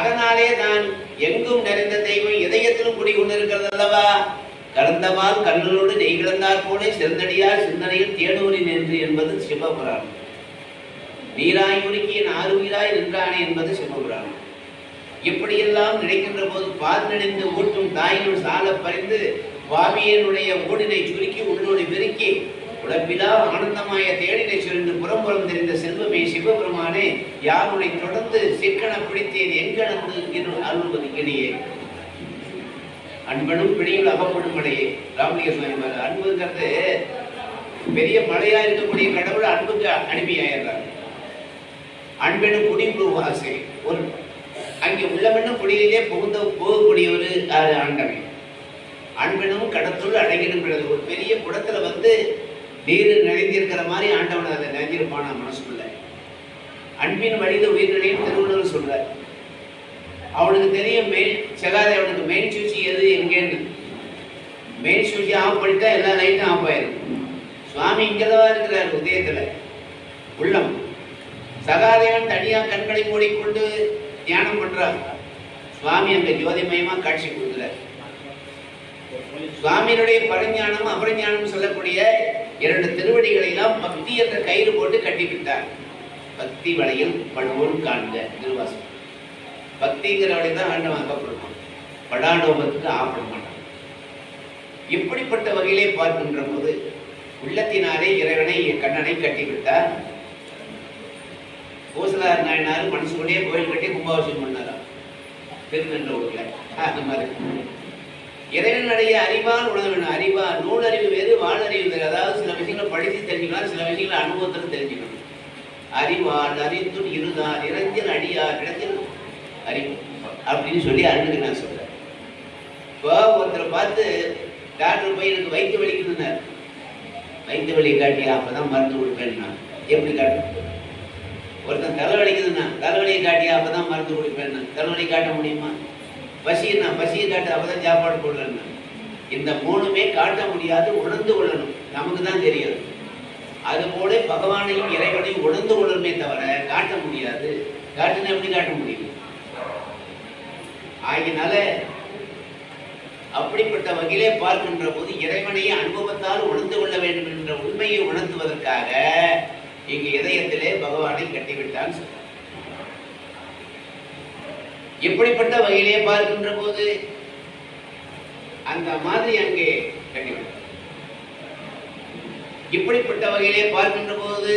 அதனாலே தான் எங்கும் நிறைந்த தெய்வம் இதயத்திலும் குடிகொண்டிருக்கிறது அல்லவா. கலந்தவால் கண்ணலோடு நெய் கிடந்தார் போலே செந்தடியார் சிந்தனையில் தேனூரின் என்று என்பது சிவபுராணம். நீராய் உருக்கிய நாருயிராய் நின்றானே என்பது சிவபுராணம். இப்படியெல்லாம் நினைக்கின்ற போது பால் நினைந்து ஊட்டும் தாயினுள் சால பறிந்து பாவியனுடைய ஊடினை சுருக்கி உள்ளோடு பெருக்கி உடம்பிலா ஆனந்தமாய தேடினை சுரிந்து புறம்புறம் தெரிந்த செல்வமே சிவபெருமானே, யாருனை தொடர்ந்து சிக்கன பிடித்தேன் எங்கனந்து என்று அருள்வது இணையே. அன்பனும் பிடியில் அகப்படும் மழையே. ராமலிங்க சுவாமி அன்புங்கிறது பெரிய மழையா இருக்கக்கூடிய கடவுள் அன்புக்கு அனுப்பியாயிடுறாங்க. அன்பெனும் குடி ஆசை ஒரு அங்கே உள்ளவனும் குடியிலே போகக்கூடிய ஒரு ஆண்டவன். அன்பெனும் கடத்துள் அடங்கிடும் ஒரு பெரிய குடத்துல நீர் நிறைந்திருக்கிற மாதிரி ஆண்டவன் அதை நிறைஞ்சிருப்பான மனசுக்குள்ள. அன்பின் வழியில உயிர்களையும் திருவள்ளுவர் சொல்ற. அவனுக்கு தெரியும் அவனுக்கு மெயின் சூச்சி எது எங்கேன்னு. மெயின் சூச்சி ஆஃப் பண்ணிட்டா எல்லா லைட்டும் ஆஃப் ஆயிரும். சுவாமி இங்கதான் இருக்கிறார் உதயத்துல உள்ளம். சகாதேவன் தனியா கண்களை மூடிக்கொண்டு தியானம் பண்றார். சுவாமி அங்க ஜோதிமயமா காட்சி கொடுக்கிறார். சுவாமியினுடைய பரஞானம் அபரஞானம் சொல்லக்கூடிய 2 திருவடிகளை எல்லாம் பக்தி என்ற கயிறு போட்டு கட்டிவிட்டார். பக்தி வளையில் படுவோம் காண்க திருவாசகம். பக்திங்கிற வழி தான் ஆண்டவன் அகப்படுவான். படாண்டோபத்துக்கு ஆப்பட மாட்டான். இப்படிப்பட்ட வகையிலே பார்க்கின்ற போது உள்ளத்தினாலே இறைவனை கண்ணனை கட்டிவிட்டார். கோசலார் நாயனார் மனசுக்குள்ளேயே கோயில் கட்டி கும்பாபிஷேகம் பண்ணாரா திருநெல்வேலியில. அந்த மாதிரி இறைவனுடைய அறிவால் உணர்வு. அறிவா நூல் அறிவு வேறு வாழறிவு வேறு. அதாவது சில விஷயங்களை படித்து தெரிஞ்சுக்கலாம், சில விஷயங்களை அனுபவத்தில் தெரிஞ்சுக்கணும். அறிவால் அறிந்தும் இருதார் இறைஞ்சல் அடியார் இடத்தில் அறிவு அப்படின்னு சொல்லி அருணுக்கு நான் சொல்றேன். இப்போ ஒருத்தரை பார்த்து டாக்டர் போய் எனக்கு வயிற்று வலிக்குதுன்னார். வயிற்று வலி காட்டியா அப்பதான் மருந்து கொடுப்பேன்னா எப்படி காட்டும்? ஒருத்தன் தலைவலிக்குதுன்னா தலைவலியை காட்டியா அப்பதான் மருந்து கொடுப்பேன்னா தலைவலி காட்ட முடியுமா? பசின்னா பசியை காட்டு அப்பதான் சாப்பாடு போடுறேன்னா. இந்த 3மே காட்ட முடியாது, உணர்ந்து கொள்ளணும். நமக்கு தான் தெரியாது. அதுபோல பகவானையும் இறைவனையும் உணர்ந்து கொள்ளணுமே தவிர காட்ட முடியாது. காட்டுனா எப்படி காட்ட முடியும்? ஆகினால அப்படிப்பட்ட வகையிலே பார்க்கின்ற போது இறைவனையை அனுபவத்தால் உணர்ந்து கொள்ள வேண்டும் என்ற உண்மையை உணர்த்துவதற்காக இங்கு இதயத்திலே பகவானை கட்டிவிட்டான். இப்படிப்பட்ட வகையிலே பார்க்கின்ற போது அந்த மாதிரி அங்கே கட்டிவிட்டார். இப்படிப்பட்ட வகையிலே பார்க்கின்ற போது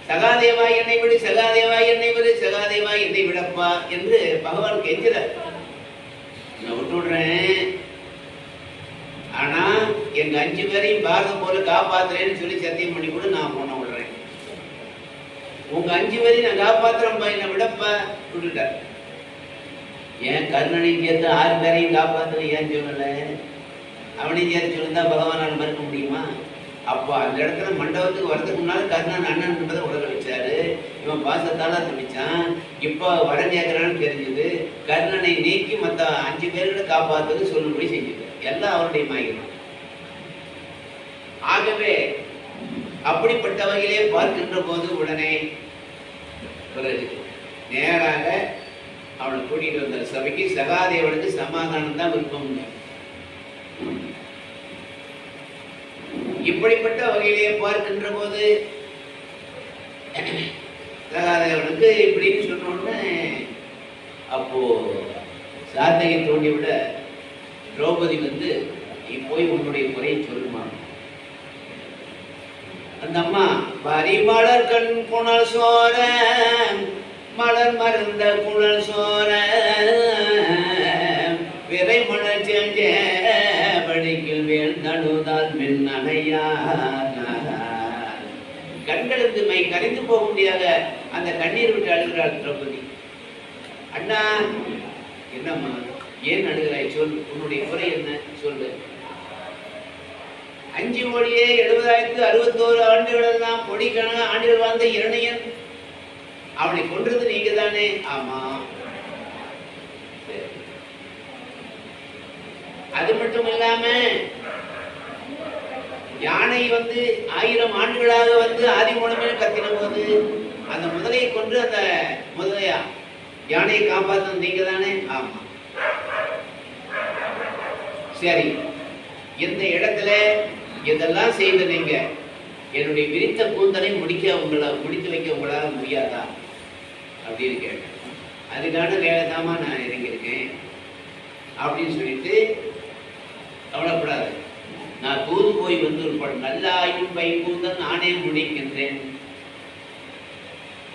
சகாதேவாய் என்னை விடு, சகாதேவாய் என்னை விடு, சகாதேவாய் என்னை விடப்பா என்று பகவான் கெஞ்சுறார். நான் விட்டு விடுறேன், ஆனா எங்க 5 பேரையும் பாரதம் போல காப்பாத்துறேன்னு சொல்லி சத்தியம் பண்ணி கூட நான் பொண்ண விடுறேன். உங்க 5 பேரையும் நான் காப்பாத்துறேன்பா, என்னை விடப்பா விட்டுட்டார். ஏன் கர்ணனையும் சேர்த்து 6 பேரையும் காப்பாத்துறேன் ஏன் சொல்லல? அவனையும் சேர்த்து சொல்லிருந்தா பகவானால் மறுக்க முடியுமா? அப்போ அந்த இடத்துல மண்டபத்துக்கு வரதுக்கு முன்னால கர்ணன் அண்ணன் என்பதை உலக வச்சாரு. இவன் பாசத்தால துணிச்சான். இப்போ வரம் கேட்கிறான்னு தெரிஞ்சது. கர்ணனை நீக்கி மற்ற 5 பேர்களை காப்பாற்றுறது சொல்லும்படி செஞ்சது. எல்லாம் அவருடைய மாயிரம். ஆகவே அப்படிப்பட்ட வகையிலே பார்க்கின்ற போது உடனே நேராக அவனை கூட்டிட்டு வந்த சபைக்கு சகாதேவனுக்கு சமாதானம் தான் விருப்பம். இப்படிப்பட்ட வகையிலே பார்க்கின்ற போது சகாதேவனுக்கு இப்படின்னு சொன்னோன்னு அப்போ சாத்தையை தோண்டி விட திரௌபதி நீ போய் உன்னுடைய குறையை சொல்லுமா. அந்த அம்மா பரிமலர் கண் புனல் சோர மலர் மருந்த புனல் சோர விரை மலர் செஞ்ச படிக்கில் வேல் நடுதால் மின்னணையா. கண்களுக்கு மை கரைந்து போக முடியாத அந்த கண்ணீர் விட்டு அழுகிறாள் திரௌபதி. அண்ணா என்னம்மா ஏன் அழுகிறாய்? சொல், உன்னுடைய குறை என்ன சொல்லு. 5,70,61 ஆண்டுகள் எல்லாம் கொடிக்கணக்கான ஆண்டுகள் வாழ்ந்த இரணையன், அவனை கொன்றது நீங்க தானே? ஆமா. அது மட்டும் இல்லாம யானை 1000 ஆண்டுகளாக ஆதி மூலமே கத்தின போது அந்த முதலையை கொன்று அந்த முதலையா யானையை காப்பாற்ற நீங்க தானே? ஆமா. சரி, இந்த இடத்துல இதெல்லாம் செய்த நீங்க என்னுடைய விரித்த கூந்தலை முடித்து வைக்க உங்களால முடியாதா அப்படின்னு கேட்டேன். அதுக்கான வேலைதாமா நான் இறங்கியிருக்கேன் அப்படின்னு சொல்லிட்டு, கவலைப்படாது, நான் தூது போய் வந்து நல்லாயும் வைக்கூந்தல் நானே முடிக்கின்றேன்,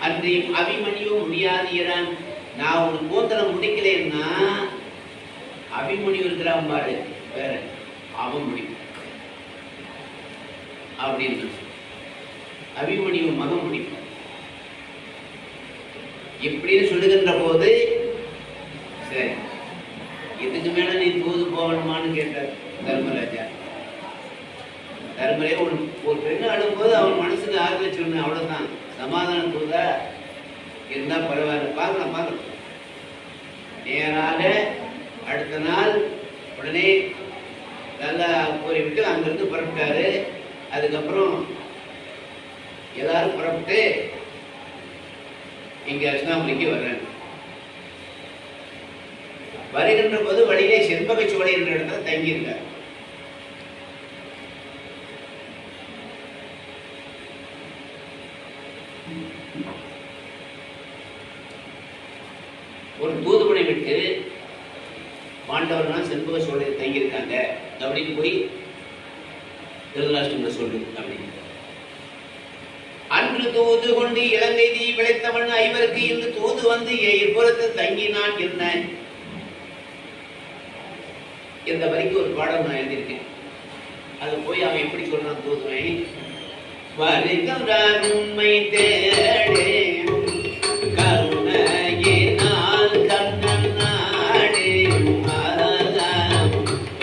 அன்றையும் அபிமன்யும் முடியாதீரான். நான் உன் கூந்தலை முடிக்கலைன்னா அபிமன்யு இருக்கிறான் பாரு, வேற அவன் முடிக்கும் அப்படின்னு. அபிமன்யு மகன் முடிக்கும் இப்படின்னு சொல்லுகின்ற போது, சரி இதுக்கு மேல நீ தூது போகணுமான்னு கேட்டார் தர்மராஜா. தர்மரே ஒரு பெண்ணு அழும்போது அவன் மனசுக்கு ஆறுதல் சொன்ன, அவ்வளவுதான், சமாதான தூதா இருந்தா பரவாயில்ல, பார்க்கலாம். நேராக அடுத்த நாள் உடனே நல்லா கூறிவிட்டு அங்கிருந்து புறப்பட்டாரு. அதுக்கப்புறம் எல்லாரும் புறப்பட்டு இங்க அஸ்னாபுரிக்கு வர்றாங்க. வருகின்ற போது வழியிலே செண்பகை சோலை என்ற இடத்துல தங்கியிருக்கார். ஒரு தூதுபனை விட்டு பாண்டவர்கள் செண்பக சோலையில் தங்கியிருக்காங்க அப்படின்னு போய் திருதராஷ்டிரம்ல சொல்லு அப்படின்னு. அன்று தூது கொண்டு இலங்கை தீ பிழைத்தவன் ஐவருக்கு இன்று தூது வந்து இப்புறத்தில் தங்கினான் என்ன, இந்த வரைக்கும் ஒரு பாடம் நான் எழுதியிருக்கேன். அது போய் அவன் எப்படி சொல்றான் தூதுவை, வருகிறார் உண்மை தேடே கருணையினால் கண்ணன் நாடே,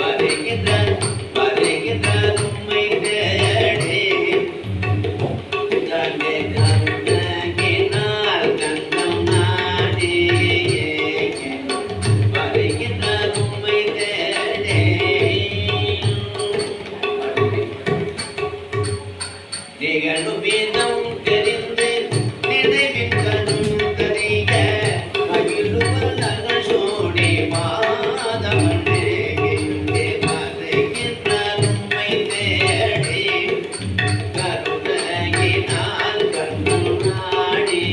வருகிறார் உண்மை தேடே கருணையினால் கண்ணன் நாடே, வருகிறார் உண்மை தேடே. நிகழும் வீதம் தெரிந்து நினைவின் கண்ணும் தெரிய மகிழ்வுகள் சோடி மாதவனே வருகின்றார் உம்மை தேடி கருணையினால் கண்ணும் நாடி,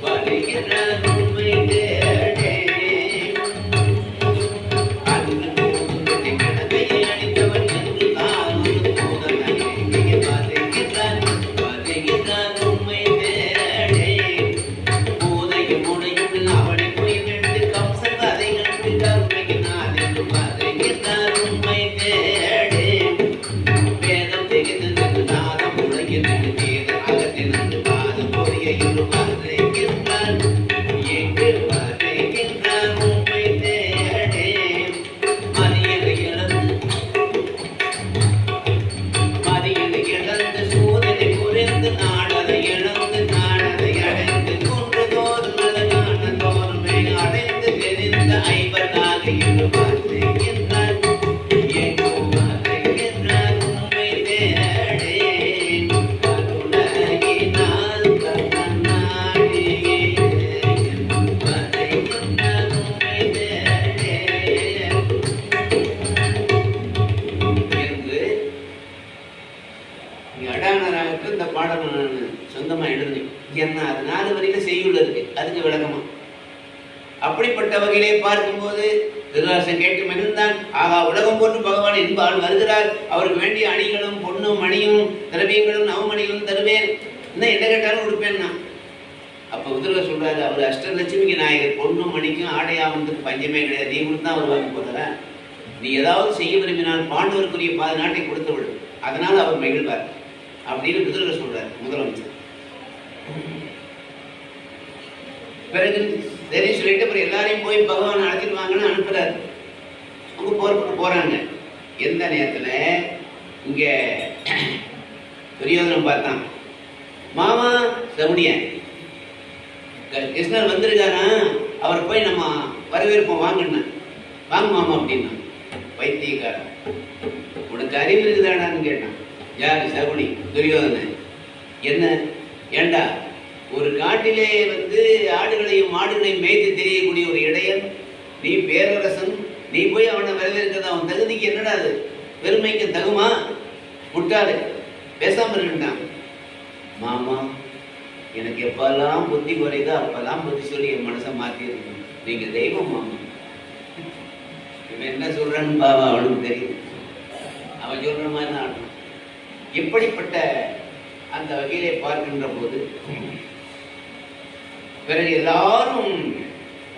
வருகின்றார் உம்மை தேடி. அன்று தூதனை கணக்கையை அளித்தவன் என்று தான் ஒரு தூதனை வருகின்றார் உம்மை தேடி. பூதையும் முனையும் அவனை போய் விட்டு கம்சன் அதை கண்டு கருணையினால் என்று வருகின்றார் உம்மை தேடி. வேதம் திகைத்து நாதம் உலகிற்கு தீர அகத்தினது பாதம் பொறிய இரு வருகின்றார் எங்கு வருகின்றார் உம்மை தேடி. மதியலை இழந்து சூதனை புரிந்து நாடலை இழந்து நாடலை அடைந்து குன்று தோறும் நலகான தோறுமே அடைந்து தெரிந்த ஐவனாக இரு வருகின்றார் எங்கு வருகின்றார் உம்மை தேடி. கருணையினால் கண்ணன் நாடி, வருகின்றார் உம்மை தேடி என்று அடானராவுக்கு இந்த பாடம் நான் சொந்தமா எழுதுனேன். என்ன அது 4 வரியில செய்யுள்ள இருக்கு, அதுக்கு விளக்கமா. அப்படிப்பட்ட வகையிலே பார்க்கும்போது திருதராசன் கேட்டு மகிழ்ந்தான். ஆகா, உலகம் போன்று பகவான் என்பால் வருகிறார், அவருக்கு வேண்டிய அணிகளும் பொண்ணும் மணியும் திரவியங்களும் நவமணிகளும் தருவேன், இன்னும் என்ன கேட்டாலும் கொடுப்பேன்னா. அப்ப உதிரக சொல்றாரு, அவர் அஷ்டலட்சுமிக்கு நாயகர், பொண்ணும் மணிக்கும் ஆடையாவதுக்கு பஞ்சமே கிடையாது, நீ கொடுத்தா அவர் வாங்க போதல, நீ ஏதாவது செய்ய விரும்பினால் பாண்டவருக்குரிய 10 நாட்டை கொடுத்து விடு, அதனால அவர் மகிழ்வார் அப்படின்னு உதிரக சொல்றாரு முதலமைச்சர். பிறகு சரி சொல்லிட்டு அப்புறம் எல்லாரையும் போய் பகவான் அழைச்சிட்டு வாங்கன்னு அனுப்புறாரு. அங்க போறாங்க. எந்த நேரத்துல இங்க துரியோதனம் பார்த்தான், மாமா சவுனியன் கிருஷ்ணர் வந்திருக்காரா, அவரை போய் நம்ம வரவேற்போம் வாங்கண்ணா, வாங்க மாமா அப்படின்னா. வைத்தியக்காரன், உனக்கு அறிவு இருக்குதாடான்னு கேட்டான். யாரு? சகுனி. துரியோதனன். என்ன ஏண்டா ஒரு காட்டிலே ஆடுகளையும் மாடுகளையும் மேய்த்து தெரியக்கூடிய ஒரு இடையன், நீ பேரரசன், நீ போய் அவனை வரவேற்கிறது அவன் தகுதிக்கு என்னடா அது? பெருமைக்கு தகுமா? முட்டாளு பேசாம இருக்கின்றான். மாமா, எனக்கு எப்பெல்லாம் புத்தி குறையுதோ அப்பெல்லாம் புத்தி சொல்லி என் மனசை மாத்திருக்கணும். நீங்க தெய்வம் மாமா. இவன் என்ன சொல்றான்னு பாவா அவனுக்கு தெரியும். அவன் சொல்ற மாதிரி தான் ஆடணும். இப்படிப்பட்ட அந்த வகையிலே பார்க்கின்ற போது பிறகு எல்லாரும்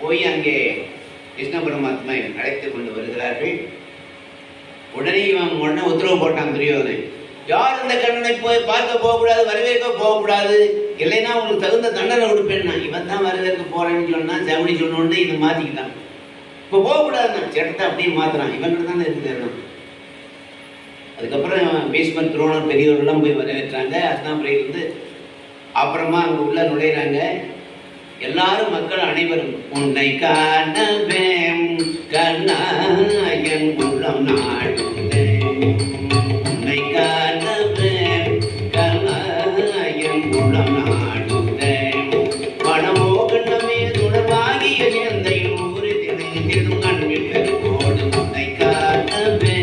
போய் அங்கே கிருஷ்ண பரமாத்மா அழைத்துக் கொண்டு வருகிறார்கள். உடனே உத்தரவு போட்டான் துரியோதனன், யார் இந்த கண்ணனை போய் பார்க்க போகக்கூடாது, வரவேற்க போகக்கூடாது, இல்லைன்னா உங்களுக்கு தகுந்த தண்டனை கொடுப்பேன்னா. இவன் தான் வரவேற்க போறேன்னு சொன்னா, செவனி சொன்னோடனே இதை மாத்திக்கிட்டான். இப்போ போகக்கூடாதுன்னா சட்டத்தை அப்படியே மாத்துறான். இவன்கிட்ட தானே இருக்குது. அதுக்கப்புறம் பீஷ்மர், துரோணர் பெரியவர்கள்லாம் போய் வரவேற்றாங்க. அஸ்தாபுரியிலிருந்து அப்புறமா அங்கே உள்ள நுழைகிறாங்க. எல்லாரும் மக்கள் அனைவரும் உன்னை காணவே கண்ணாயன் உள்ளம் நாடுதே, உன்னை காணவே கண்ணாயன் உள்ளம் நாடுதே, பணமோகனமே துணவாகிய எந்தை ஊரி திணைந்திடும் அன்பில் பெருமோடு உன்னை காணவே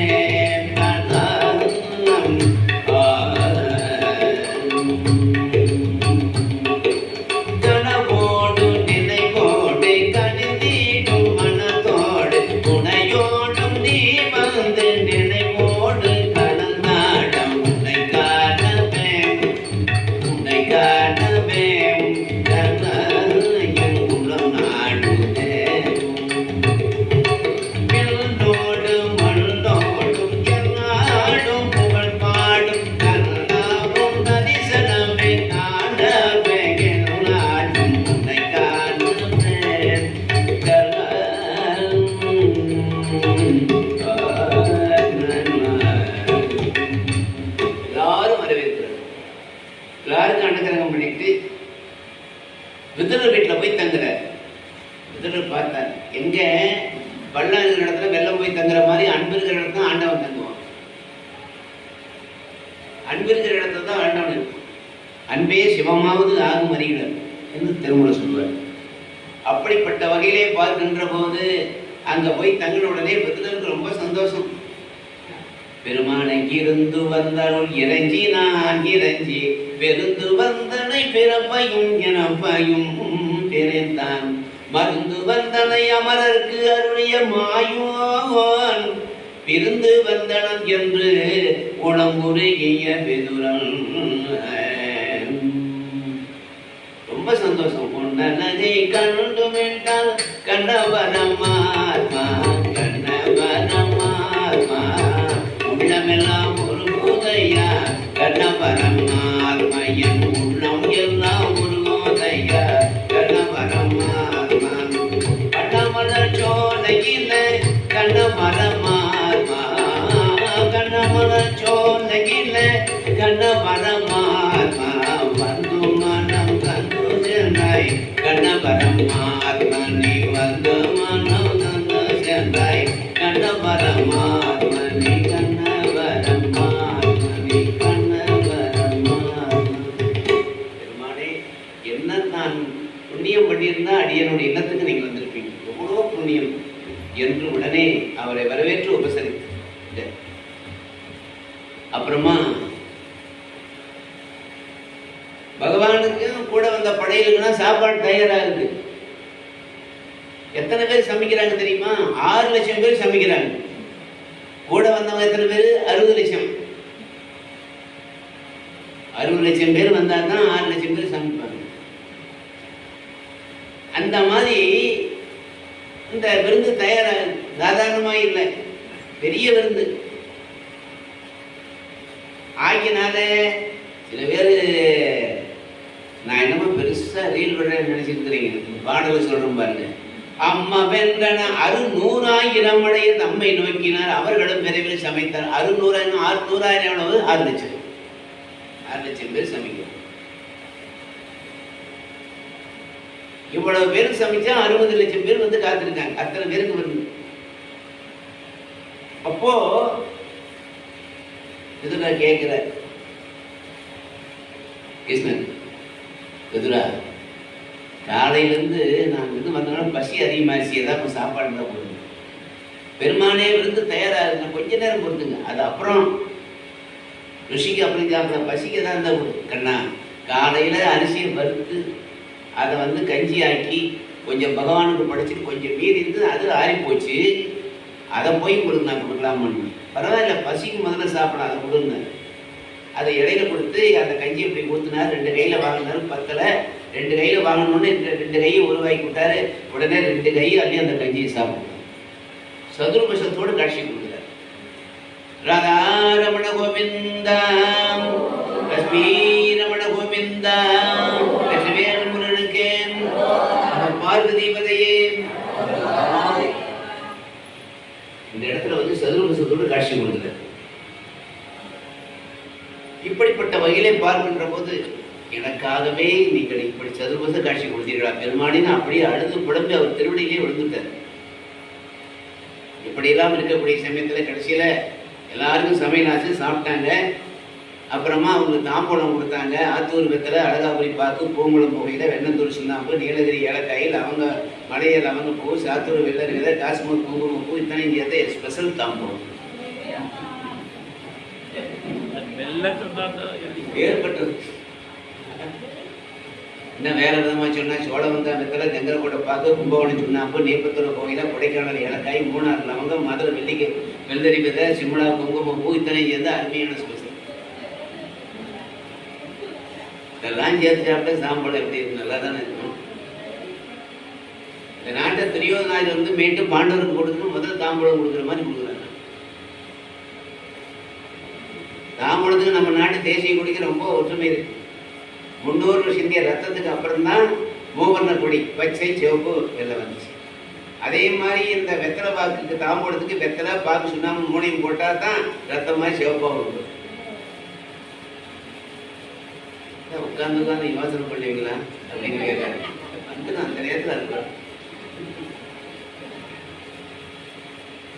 விதுரர் வீட்டில் போய் தங்குறார். விதுரர் பார்த்தார், எங்க பள்ளம் இருக்கிற இடத்துல வெள்ளம் போய் தங்குற மாதிரி அன்பு இருக்கிற இடத்துல ஆண்டவன் தங்குவான். அன்பு இருக்கிற இடத்துல தான் ஆண்டவன் இருக்கும். அன்பே சிவமாவது ஆகும் அறிகிறார் என்று திருமூலர் சொல்வார். அப்படிப்பட்ட வகையிலே பார்க்கின்ற போது அங்க போய் தங்கின உடனே விதுரருக்கு ரொம்ப சந்தோஷம். பெருமானை இருந்து வந்தருள் இறைஞ்சி நான் இறைஞ்சி பெருந்து வந்தனை பிறப்பையும் எனப்பையும் பிறந்தான் மருந்து வந்தனை அமரருக்கு அருளிய மாயோன் பிரிந்து வந்தனம் என்று உளம்புரைய விதுரன். ரொம்ப சந்தோஷம். கொண்டனதை கண்டு விட்டால் கண்டவரமாத்மா கண்டவரமாத்மா உள்ளமெல்லாம் ஒரு போதையா கண்டவரமாத்மையன் உள்ளம் எல்லாம் ஒரு போதையா கண்டவரமாத்மா கண்டமலர் சோலையில கண்டவரமாத்மா கண்டமலர் சோலையில கண்டவரமாத்மா வந்து மனம் தந்து சென்றாய் கண்டவரமாத்மா நீ வந்து மனம் தந்து சென்றாய் கண்டவரமாத்மா நீ கண்டவரமாத்மா நீ கண்டவரமாத்மா. பெருமானே, என்ன நான் புண்ணியம் பண்ணியிருந்தா அடியனுடைய இல்லத்துக்கு நீங்க வந்திருப்பீங்க, எவ்வளோ புண்ணியம் என்று உடனே அவரை வரவேற்று உபசரித்து அப்புறமா பகவானுக்கு கூட வந்த படையிலுக்குன்னா சாப்பாடு தயாரா இருக்கு. எத்தனை பேர் சமைக்கிறாங்க தெரியுமா? 6 லட்சம் பேர் சமைக்கிறாங்க. கூட வந்தவங்க எத்தனை பேர்? 60 லட்சம். 60 லட்சம் பேர் வந்தா தான் 6 லட்சம் பேர் சமைப்பாங்க. அந்த மாதிரி இந்த விருந்து தயாரா, சாதாரணமா இல்லை, பெரிய விருந்து ஆகினால சில பேர் நான் என்னமோ பெருசா ரீல் விடுறேன்னு நினைச்சிருக்கிறீங்க. பாடல சொல்றேன் பாருங்க. அம்மா வென்றன 600,000 மழையை தம்மை நோக்கினார், அவர்களும் விரைவில் சமைத்தார். 600,000 600,000 எவ்வளவு? 6 லட்சம். 6 லட்சம் பேர் சமைக்கிறோம். இவ்வளவு பேருக்கு சமைச்சா 60 லட்சம் பேர் வந்து காத்திருக்காங்க. அத்தனை பேருக்கு வருது. அப்போ இதுல கேட்கிற கிருஷ்ணன், எதுரா காலையிலேருந்து நான் வந்தனால பசி அதிகமாகிடுச்சு, ஏதாவது சாப்பாடு இருந்தால் போடுங்க. பெருமானே விருந்து தயாராக இருந்த கொஞ்ச நேரம் பொறுத்துங்க, அது அப்புறம் ருஷிக்கு அப்படி சாப்பிட பசிக்க தான் இருந்தால் கண்ணா. காலையில் அரிசியை வறுத்து அதை கஞ்சி ஆக்கி கொஞ்சம் பகவானுக்கு படைச்சிட்டு கொஞ்சம் மீறி இருந்து அது ஆறி போச்சு, அதை போய் கொடுங்க நான் கொடுக்கலாமான்னு. பரவாயில்ல, பசிக்கு முதல்ல சாப்பிடலாம், அதை கொடுங்க. அதை இடையில கொடுத்து அந்த கஞ்சி இப்படி ஊற்றினார், 2 கையில் வாங்கினாரு, பத்தலை. 2 கையில் வாங்கணுன்னு 2 கையை உருவாக்கி விட்டாரு. உடனே 2 கையை அள்ளி அந்த கஞ்சியை சாப்பிடுறார். சதுர்பசத்தோடு காட்சி கொடுக்குறார். ராதா ரமண கோவிந்தா, லட்சுமி ரமண கோவிந்தா, லட்சுமிவேல் முருகனுக்கே, பார்வதி பதையே. இந்த இடத்துல சதுர்பசத்தோடு காட்சி கொடுக்குறார். இப்படிப்பட்ட வகையிலே பார்க்கின்ற போது எனக்காகவே நீங்கள் இப்படி சதுர்பச காட்சி கொடுத்தீர்களா பெருமானின்னு அப்படியே அழுது புலம்பி அவர் திருவடியிலே விழுந்துட்டார். இப்படியெல்லாம் இருக்கக்கூடிய சமயத்தில் கடைசியில் எல்லாருக்கும் சமையல் ஆச்சு, சாப்பிட்டாங்க. அப்புறமா அவங்க தாம்பூலம் கொடுத்தாங்க. ஆத்தூர் வெத்தலை, அழகாபுரி பாக்கு, பூங்குளம் புகையில, வெண்ணந்தூர் சுண்ணாம்பு, நீலகிரி ஏலக்காயில், அவங்க மலையில் அவங்க பூ, சாத்தூர் வெள்ளரி விதை, காஷ்மீர் குங்கும பூ, இத்தனை சேர்த்த ஸ்பெஷல் தாம்பூலம் ஏற்பட்டது. இன்னும் வேற விதமாக சொன்னா சோழவந்தா வெத்தலை, கங்கரக்கோட்டை பாக்கு, கும்பகோணம் சுண்ணாம்பு, நேப்பத்தூர் கோயில, கொடைக்கானல் ஏலக்காய், மூணார் லவங்கம், மதுரை வெள்ளிக்கை வெள்ளரி விதை, சிம்லா குங்கும பூ, இத்தனை சேர்ந்து அருமையான ஸ்பெஷல். இதெல்லாம் சேர்த்து சாப்பிட்டு சாம்பாடு எப்படி இருக்கு, நல்லா தானே இருக்கும். இந்த நாட்டை துரியோதனார் மீண்டும் பாண்டவருக்கு கொடுத்து முதல் தாம்பூலம் கொடுக்குற மாதிரி கொடுக்குறாங்க. தாம்பூலத்துக்கு நம்ம நாட்டு தேசிய கொடிக்கு ரொம்ப ஒற்றுமை இருக்கு. 300 வருஷம் இந்திய ரத்தத்துக்கு அப்புறம் தான் மூவர்ண கொடி பச்சை சிவப்பு வெள்ளை வந்துச்சு. அதே மாதிரி இந்த வெத்தலை பாக்குக்கு தாம்பூலத்துக்கு வெத்தலை பாக்கு சுண்ணாம்பு 3 போட்டா தான் ரத்தம் மாதிரி சிவப்பாக இருக்கும். உட்கார்ந்து யோசனை பண்ணுவீங்களா அப்படின்னு கேட்காரு. அந்த நேரத்தில் இருக்கிறோம்.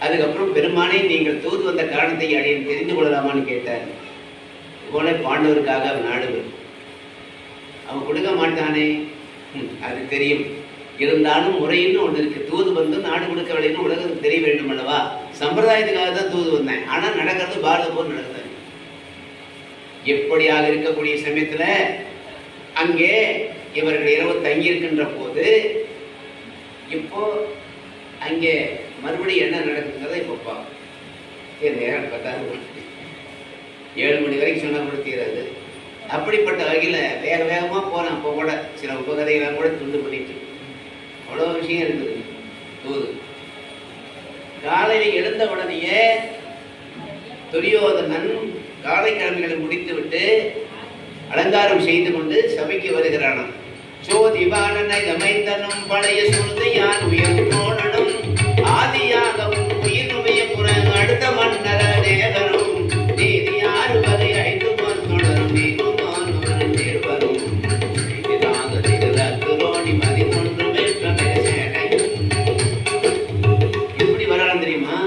அதுக்கப்புறம் பெருமானை நீங்கள் தூது வந்த காரணத்தை அடையன் தெரிந்து கொள்ளலாமான்னு கேட்டார். போல பாண்டவருக்காக அவன் நாடுகள் அவன் கொடுக்க மாட்டானே, அது தெரியும். இருந்தாலும் முறைன்னு ஒன்று இருக்கு. தூது வந்து நாடு கொடுக்கவில்லைன்னு உலகத்துக்கு தெரிய வேண்டும் அல்லவா. சம்பிரதாயத்துக்காக தான் தூது வந்தேன், ஆனால் நடக்கிறது பாரத போர் நடந்தது. எப்படியாக இருக்கக்கூடிய சமயத்துல அங்கே இவர்கள் இரவு தங்கி இருக்கின்ற போது இப்போ அங்கே மறுபடியும் என்ன நடக்குங்கிறத இப்போ நேரம் 7 மணி வரைக்கும் சொன்ன கூட தீராது. அப்படிப்பட்ட வகையில் வேக வேகமாக போனேன். அப்போ கூட சில உபகதைகளாக கூட துண்டு பண்ணிட்டு அவ்வளோ விஷயம் இருக்குது. தூது காலையில் எழுந்த உடனேயே துரியோதனன் காலை கிழமைகளை முடித்து விட்டு அலங்காரம் செய்து கொண்டு சபைக்கு வருகிறானாம். சோதிவானனை அமைந்தனும் பழைய சுருதையான் உயர்ந்தோனும் ஆதியாகவும் உயிர்மைய புற அடுத்த மன்னர நேகரும் நீதியாறு வரை 5 தொடரும் நீருமானும் நேர்வரும் ரோணி மதி ஒன்று எப்படி வரலாம் தெரியுமா?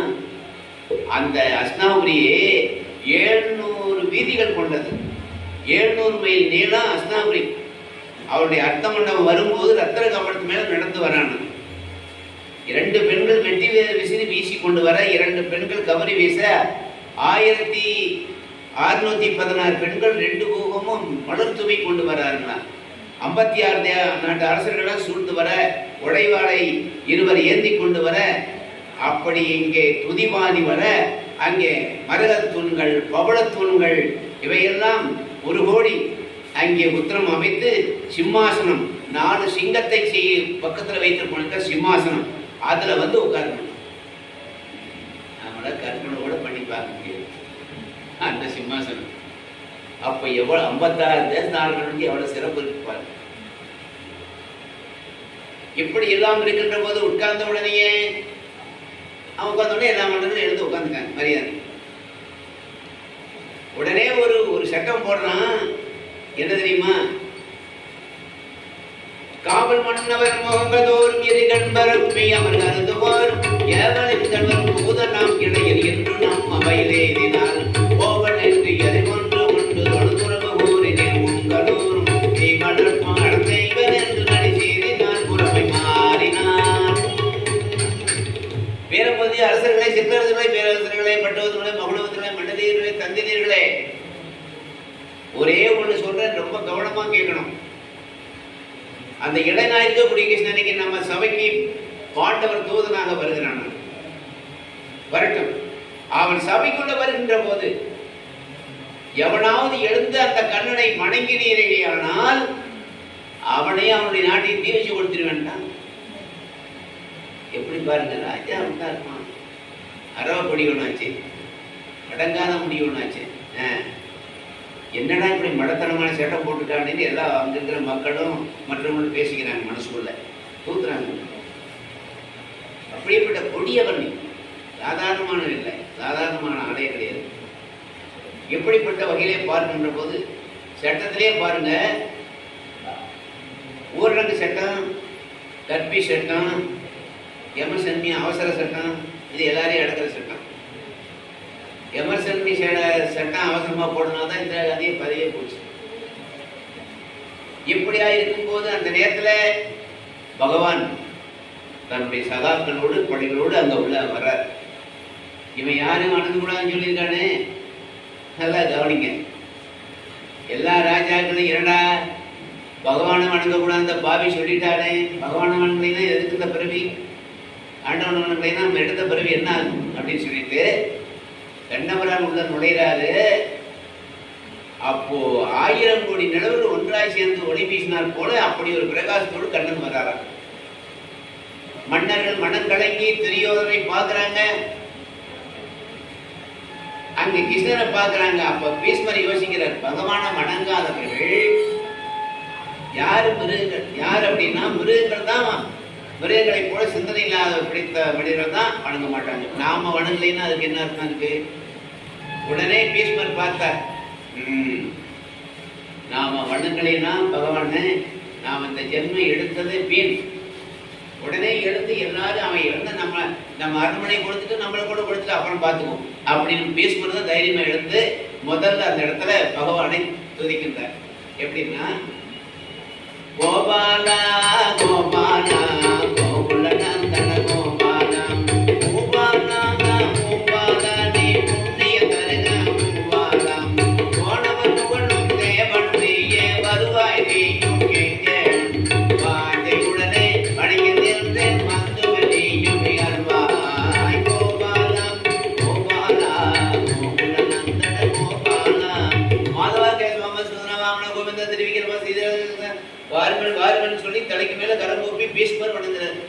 அந்த அஸ்னாபுரியே 700 வீதிகள் கொண்டது. 700 மைல் நீளம் அஸ்னாபுரி. அவருடைய அர்த்த மண்டபம் வரும்போது ரத்தன கமலத்து மேல நடந்து வரானு. 2 பெண்கள் வெட்டி விசிறி வீசி கொண்டு வர, 2 பெண்கள் கவரி வீச, 1616 பெண்கள் 2 பூகமும் மலர் தூவி கொண்டு வராருன்னா 56 நாட்டு அரசர்களால் சூழ்ந்து வர, உடைவாளை 2 ஏந்தி கொண்டு வர, அப்படி இங்கே துதிவாதி வர, அங்கே மரகத் தூண்கள், பவளத் தூண்கள் இவையெல்லாம் 1 கோடி அங்கே உத்திரம் அமைத்து சிம்மாசனம் 4 சிங்கத்தை பக்கத்தில் வைத்து சிம்மாசனம் அதுல உட்காரணும். நம்மள கற்பனை பண்ணி பார்க்க முடியாது அந்த சிம்மாசனம். அப்ப எவ்வளவு 56 தேசநாடுகளுக்கு எவ்வளவு சிறப்பு இருப்பார். இப்படி எல்லாம் இருக்கின்ற போது உட்கார்ந்த உடனேயே அவன் உட்கார்ந்த உடனே எல்லா மன்னர்களும் எழுந்து உட்கார்ந்துக்காங்க மரியாதை. உடனே ஒரு சட்டம் போடுறான். என்ன தெரியுமா? காவல் மன்னவர் முகங்கதோறும் இரு கண்பரப்பி அவர் அருந்துவோர் ஏவலின் கண்வரும் பூத நாம் இடையில் என்று நாம் அவையிலேறினால் ஓவன் என்று எதை ஒன்று தொழுதுறவு ஊரினே உங்களூரும் தீ மலர்ப்பாடத்தை பட்டவர்களே, மகுளவர்களே, மண்டலீர்களே, தந்தினீர்களே, ஒரே ஒண்ணு சொல்றேன், ரொம்ப கவனமா கேட்கணும். அந்த இடைநாயக்க குடிகிருஷ்ணனுக்கு நம்ம சபைக்கு பாண்டவர் தூதனாக வருகிறான். வரட்டும். அவன் சபைக்குள்ள வருகின்ற போது எவனாவது எழுந்து அந்த கண்ணனை வணங்கினீர்களானால் அவனே அவனுடைய நாட்டை தீர்ச்சி கொடுத்துட வேண்டாம். எப்படி பாருங்க, ராஜா வந்தா இருப்பான், அரவ பொடி ஒண்ணாச்சு, அடங்காத முடி ஒண்ணாச்சு, என்னடா இப்படி மடத்தனமான சேட்டை போட்டுட்டான்னு எல்லாம் அங்க இருக்கிற மக்களும் மற்றவங்களும் பேசிக்கிறாங்க, மனசுக்குள்ள தூத்துறாங்க. அப்படியேப்பட்ட கொடியவன், சாதாரணமான இல்லை, சாதாரணமான ஆடையே கிடையாது. எப்படிப்பட்ட வகையிலே பார்க்கின்ற போது சட்டத்திலே பாருங்க, ஊரடங்கு சட்டம், கற்பி சட்டம், எமர்சன்சி அவசர சட்டம், இது எல்லாரையும் அடக்கிற சட்டம். எமர்சன்சி சட்டம் அவசரமா போடனால்தான் இந்த கதையை பதவியே போச்சு. இப்படியா இருக்கும்போது அந்த நேரத்துல பகவான் தன்னுடைய சகாக்களோடு படைகளோடு அங்க உள்ள வர்றார். இவன் யாரும் வணங்கக்கூடாதுன்னு சொல்லியிருக்கானே, நல்லா கவனிங்க. எல்லா ராஜாக்களும் இரண்டா பகவானை வணங்கக்கூடாது அந்த பாவி சொல்லிட்டானே, பகவானை வணங்கினா எதுக்கு இந்த பிறவி, ஆண்டவன் வணங்கினா நம்ம எடுத்த பிறவி என்ன ஆகும் அப்படின்னு சொல்லிட்டு கண்ணவரான் உள்ள நுழைகிறாரு. அப்போ 1000 கோடி நிலவுகள் ஒன்றாய் சேர்ந்து ஒளி வீசினார் போல அப்படி ஒரு பிரகாசத்தோடு கண்ணன் வராராம். மன்னர்கள் மனம் கலங்கி துரியோதனை பார்க்கிறாங்க, அங்க கிருஷ்ணரை பார்க்கிறாங்க. அப்ப பீஷ்மர் யோசிக்கிறார், பகவான வணங்காதவர்கள் யாரு மிருகங்கள், யார் அப்படின்னா மிருகங்கள் தான். மிருகங்களை போல சிந்தனை இல்லாத பிடித்த மனிதர்கள் தான் வணங்க மாட்டாங்க. நாம வணங்கலைன்னா அதுக்கு என்ன அர்த்தம் இருக்கு? உடனே பீஷ்மர் பார்த்தார், நாம வணங்கலைன்னா பகவான நாம் இந்த ஜென்மம் எடுத்தது வீண். உடனே எழுந்து எல்லாரும் அவன் இறந்து நம்ம அரண்மனை கொடுத்துட்டு நம்மளை கூட கொடுத்துட்டு அப்புறம் பார்த்துக்குவோம் அப்படின்னு பீஷ்மர் தான் தைரியமா எழுந்து முதல்ல அந்த இடத்துல பகவானை துதிக்கின்றார். எப்படின்னா, கோபாலா கோபாலா கோகுல நந்தன கோபாலா கோபாலா கோபாலா நீ புண்ணிய தருக கோபாலா கோணவன் புகழும் தேவன் நீயே வருவாய் நீயும் கேட்க வாஞ்சை உடனே வணங்கின்றேன் வந்து நீயும் அல்வாய் கோபாலா கோபாலா கோகுல நந்தன கோபாலா மாதவா கேசவ சுந்தர வாமன கோவிந்த திருவிக்கிரம சீதர வாருங்கள் வாருங்கள் சொல்லி தலைக்கு மேல கரம் கூப்பி பீஷ்மர் வணங்குறார்.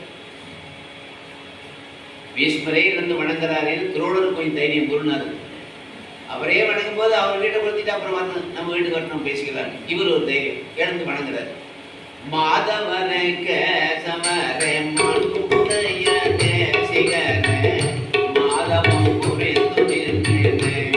பீஷ்மரே இருந்து வணங்குறாரு. துரோணர் கொஞ்சம் தைரியம் குருநாதர், அவரே வணங்கும் போது அவர் வீட்டை கொடுத்துட்டு அப்புறம் வந்து நம்ம வீட்டுக்கு வரணும் பேசிக்கிறாங்க. இவர் ஒரு தைரியம் எழுந்து வணங்குறாரு. மாதவனை கேசவரே மாட்டுடைய தேசிகரே மாதவம் புரிந்து நின்றேன்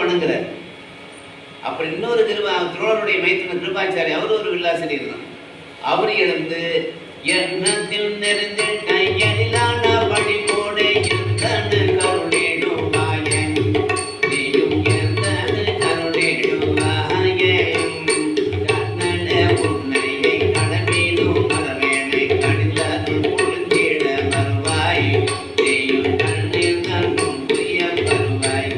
வணங்குறார். அப்புறம் இன்னொரு துரோணருடைய மைத்துன கிருபாச்சாரி, அவர் ஒரு வில்லாசிரியர் தான். அவர் எழுந்து எண்ணத்தில் நெருங்கிட்ட எழிலான வழி போடு எந்தன கருணேடுவாய நீயும் எந்தன கருணேடுவாய கண்ணன உன்னையை கடமீனும் மலரேனை கடிதது பொழுந்திட வருவாய் நீயும் கண்ணீர் நல்கும் புரிய வருவாய்.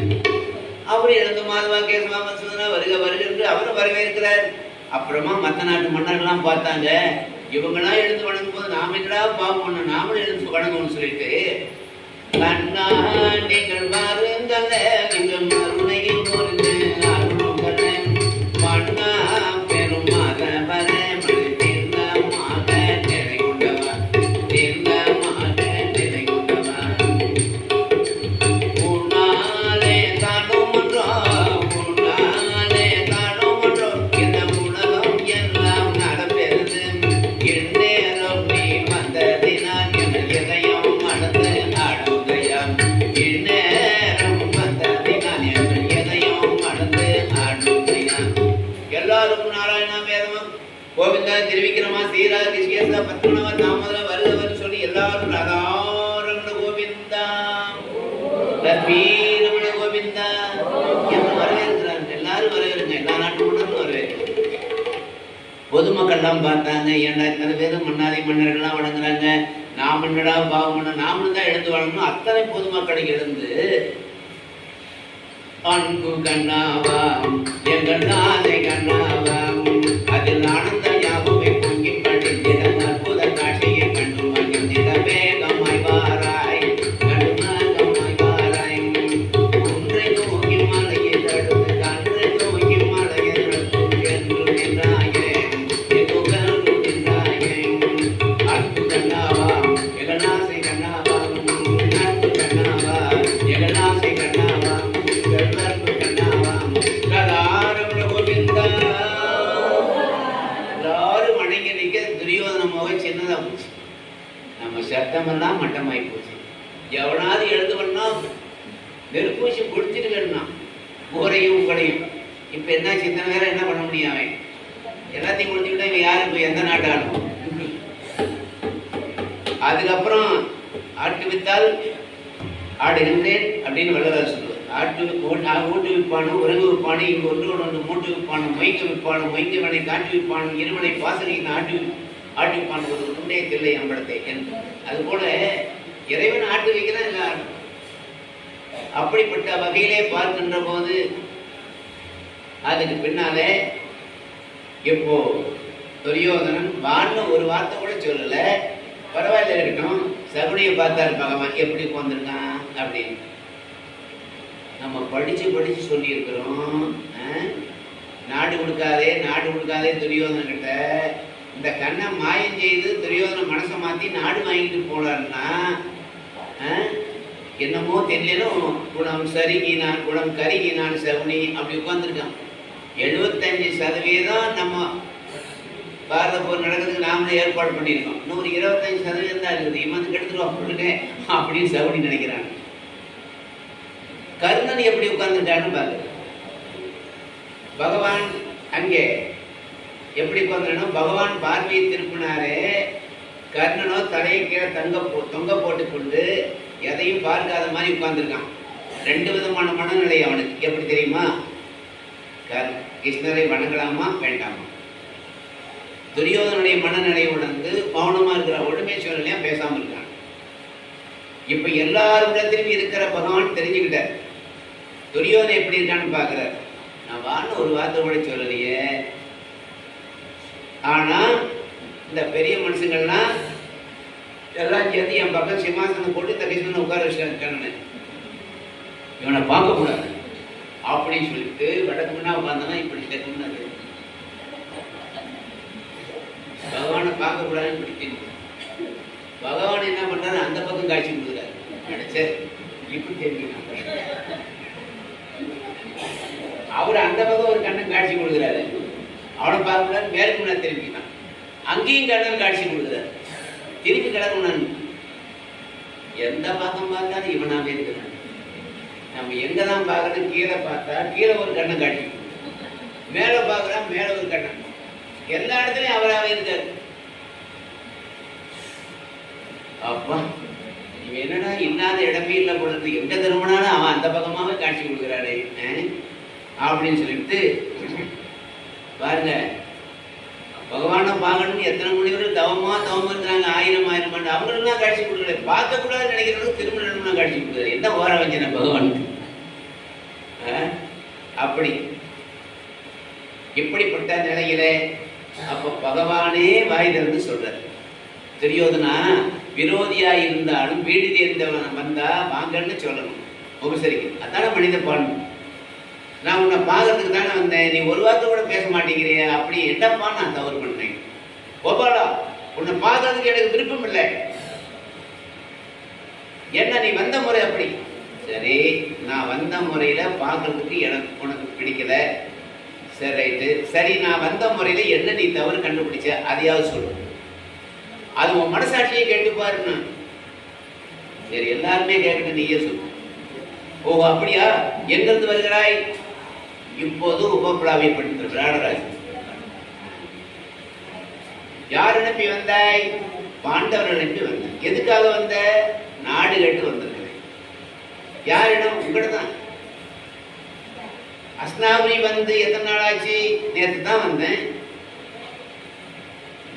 அவர் எழுந்து மாதவா கேசவா மசூதனா வருக வருகின்ற அவரும் வரவேற்கிறார். அப்புறமா மற்ற நாட்டு மன்னர்கள்லாம் பார்த்தாங்க, இவங்கெல்லாம் எழுந்து வணங்கும் போது நாம என்னடா பாவம், நாமளும் எழுந்து வணங்கணும்னு சொல்லிட்டு கண்ணா நீங்கள் வாருங்கள் நீங்கள் மறுமையில் பொருந்து அருள்களை மண்ணா பெருமாக வர தீர்ந்தமாக நிலை கொண்டவா தீர்ந்தமாக நிலை கொண்டவா உன்னாலே தானும் ஒன்றோ உன்னாலே தானும் ஒன்றோ இந்த உலகம் எல்லாம் நடப்பெறுது எந்நேரம் நீ வந்ததினால் என் இதயம் மறந்து ஆடும் கோவிந்தா திருவிக்கிரமா ஸ்ரீரா கிருஷ்ணேசா பத்மநாப தாமோதர வருகவர் சொல்லி எல்லாரும் ராதாரமண கோவிந்தா லட்சுமி ரமண கோவிந்தா என்று வரவேற்கிறாங்க. எல்லாரும் வரவேற்க, எல்லா நாட்டு மன்னரும் வரவேற்க. பொதுமக்கள்லாம் பார்த்தாங்க, ஏன்டா இத்தனை பேரும் மன்னாதி மன்னர்கள்லாம் வணங்குறாங்க, நாம் என்னடா பாவம் பண்ண, நாமளும் தான் எழுந்து வழங்கணும். அத்தனை பொதுமக்களுக்கு எழுந்து அன்பு கண்ணாவாம் எங்கள் நாதை கண்ணாவாம் அதில் ஆனந்த ஞாபகமே பொங்கி படித்திட அற்புத காட்சியை கண்டு மகிழ்ந்திட வேகமாய் வாராய் கடுமாகமாய் வாராய் ஒன்றை நோக்கி மலையை தடுத்து கன்றை நோக்கி மலையை தடுத்து என்று நின்றாயே எதுகன்று நின்றாயே அன்பு கண்ணாவாம் எங்கள் நாசை கண்ணாவாம் அன்பு கண்ணாவா எங்கள் நாசை கண்ணாவாம் எல்லாரும் வணங்கி நிற்க துரியோதன முகம் சின்னதா போச்சு. நம்ம சத்தமெல்லாம் மட்டமாயி போச்சு. எவனாவது எழுது பண்ணா நெருப்பூசி குடிச்சிட்டு வேணும்னா ஊரையும் உங்களையும். இப்ப என்ன சிந்தனை வேற என்ன பண்ண முடியும்? அவன் எல்லாத்தையும் குடிச்சுக்கிட்டா இவன் யாரு போய் எந்த நாட்டாலும். அதுக்கப்புறம் ஆட்டு வித்தால் ஆடுகின்றேன் அப்படின்னு வள்ளலார் சொல்லுவார். ஊட்டு விற்பானும் உறங்கு விற்பானு இங்கு ஒன்று மூட்டு விற்பானும் மொய்க்க விற்பானும் மொய்ங்கவனை காட்டு விற்பானும் இருமனை பாசனையின் ஆட்டு விற்பான் ஒரு உண்டே தில்லை அம்பலத்தை என்று. அது போல இறைவன் ஆட்டு வைக்கிறான் எல்லாரும். அப்படிப்பட்ட வகையிலே பார்க்கின்ற போது அதுக்கு பின்னாலே இப்போ துரியோதனன் வான்னு ஒரு வார்த்தை கூட சொல்லல. பரவாயில்ல இருக்கட்டும், சகுனியை பார்த்தாரு பகவான் எப்படி போந்திருக்கான் அப்படின்னு. நம்ம படிச்சு சொல்லி இருக்கிறோம், நாடு கொடுக்காதே துரியோதன கிட்ட. இந்த கண்ணை மாயம் செய்து துரியோதன மனசை மாத்தி நாடு வாங்கிட்டு போனார்னா என்னமோ தெரியலும் குணம் சருகினான் குணம் கருகினான் சகுனி அப்படி உட்கார்ந்துருக்கான். 75% நம்ம பாரத போர் நடக்கிறதுக்கு நாமளே ஏற்பாடு பண்ணியிருக்கோம். இன்னும் ஒரு 25% தான் இருக்குது. இவன் கெடுத்துருவான் அப்படின்னு சகுனி நினைக்கிறான். கர்ணன் எப்படி உட்கார்ந்துட்டான்னு பாரு. பகவான் அங்கே எப்படி உட்கார்ந்துடணும்? பகவான் பார்வையை திருப்பினாரே, கர்ணனோ தலையை கீழே தொங்க போட்டு கொண்டு எதையும் பார்க்காத மாதிரி உட்கார்ந்துருக்கான். 2 விதமான மனநிலை அவனுக்கு. எப்படி தெரியுமா? கிருஷ்ணரை வணங்கலாமா வேண்டாமா? துரியோதனுடைய மனநிலை உணர்ந்து மௌனமா இருக்கிற, ஒழுமே சொல்லலையா பேசாம இருக்கான். இப்ப எல்லாரிடத்திலும் இருக்கிற பகவான் தெரிஞ்சுக்கிட்டார். துரியோதனை எப்படி இருக்கான்னு பாக்குறார். நான் வான்னு ஒரு வார்த்தை கூட சொல்லலையே. ஆனா இந்த பெரிய மனுஷங்கள்லாம் எல்லாம் சேர்த்து என் பக்கம் சிம்மாசனம் போட்டு தகிசன உட்கார வச்சிருக்கானு, இவனை பார்க்க கூடாது அப்படின்னு சொல்லிட்டு வடக்கு முன்னா உட்கார்ந்தனா இப்படி செத்துனாரு. பகவானை பார்க்க கூடாதுன்னு பிடிச்சிருக்கு. பகவான் என்ன பண்றாரு? அந்த பக்கம் காட்சி கொடுக்குறாரு. நினைச்ச இப்படி தெரிஞ்சுக்கிறாங்க. அவர் அந்த பக்கம் ஒரு கண்ணன் காட்சி கொடுக்குறாரு. அவனை பார்க்க கூடாது, மேற்கு முன்னா திரும்பிக்கிறான். அங்கேயும் கண்ணன் காட்சி கொடுக்குறாரு. திருப்பி கிடக்குனான். எந்த பக்கம் பார்த்தாலும் இவனாவே இருக்கிறான். நம்ம எங்கதான் பார்க்கறது? கீழே பார்த்தா கீழே ஒரு கண்ணன் காட்சி, மேல பார்க்கறான் மேல ஒரு கண்ணன். எல்லா இடத்துலயும் அவராகவே இருக்காரு. அப்பா இவன் என்னடா இல்லாத இடமே இல்லை பொழுது, எங்க திரும்பினாலும் அவன் அந்த பக்கமாவே காட்சி கொடுக்குறாரு அப்படின்னு சொல்லிட்டு பாருங்க. பகவானை பார்க்கணும்னு எத்தனை முனிவர்கள் தவம் இருக்கிறாங்க, 1000 ஆண்டு. அவங்களும் காட்சி கொடுக்கல. பார்க்க கூடாது நினைக்கிறவங்க திருமணம்னா காட்சி கொடுக்குறாரு. என்ன ஓர வஞ்சன பகவானுக்கு. அப்படி இப்படிப்பட்ட நிலையில அப்ப பகவானே வாய் திறந்து சொல்றாரு, துரியோதனா விரோதியா இருந்தாலும் வீடு தேர்ந்தவன் வந்தா வாங்கன்னு சொல்லணும், உபசரிக்க. அதான மனித பாடணும். நான் உன்னை பார்க்கறதுக்கு தானே வந்தேன், நீ ஒரு வார்த்தை கூட பேச மாட்டேங்கிறிய. அப்படி என்னப்பா நான் தவறு பண்ணேன்? கோபாலா உன்னை பார்க்கறதுக்கு எனக்கு விருப்பம் இல்லை. என்ன நீ வந்த முறை அப்படி. சரி, நான் வந்த முறையில பார்க்கறதுக்கு உனக்கு பிடிக்கல. சரி ரைட்டு. சரி, நான் வந்த முறையில என்ன நீ தவறு கண்டுபிடிச்ச அதையாவது சொல்லு. அது உன் மனசாட்சியை கேட்டு பாருன்னு. சரி, எல்லாருமே கேட்கணும், நீயே சொல்லு. ஓ அப்படியா, எங்கிருந்து வருகிறாய்? இப்போது உபப்பிளாவை படித்த ராடராஜ். யார் அனுப்பி வந்தாய்? பாண்டவர்கள் அனுப்பி வந்தாய். எதுக்காக வந்த? நாடு கேட்டு வந்திருக்கிறேன். யாரிடம்? உங்கள்கிட்ட தான். அஸ்னாபுரி வந்து எத்தனை நாள் ஆச்சு? நேற்று தான் வந்தேன்.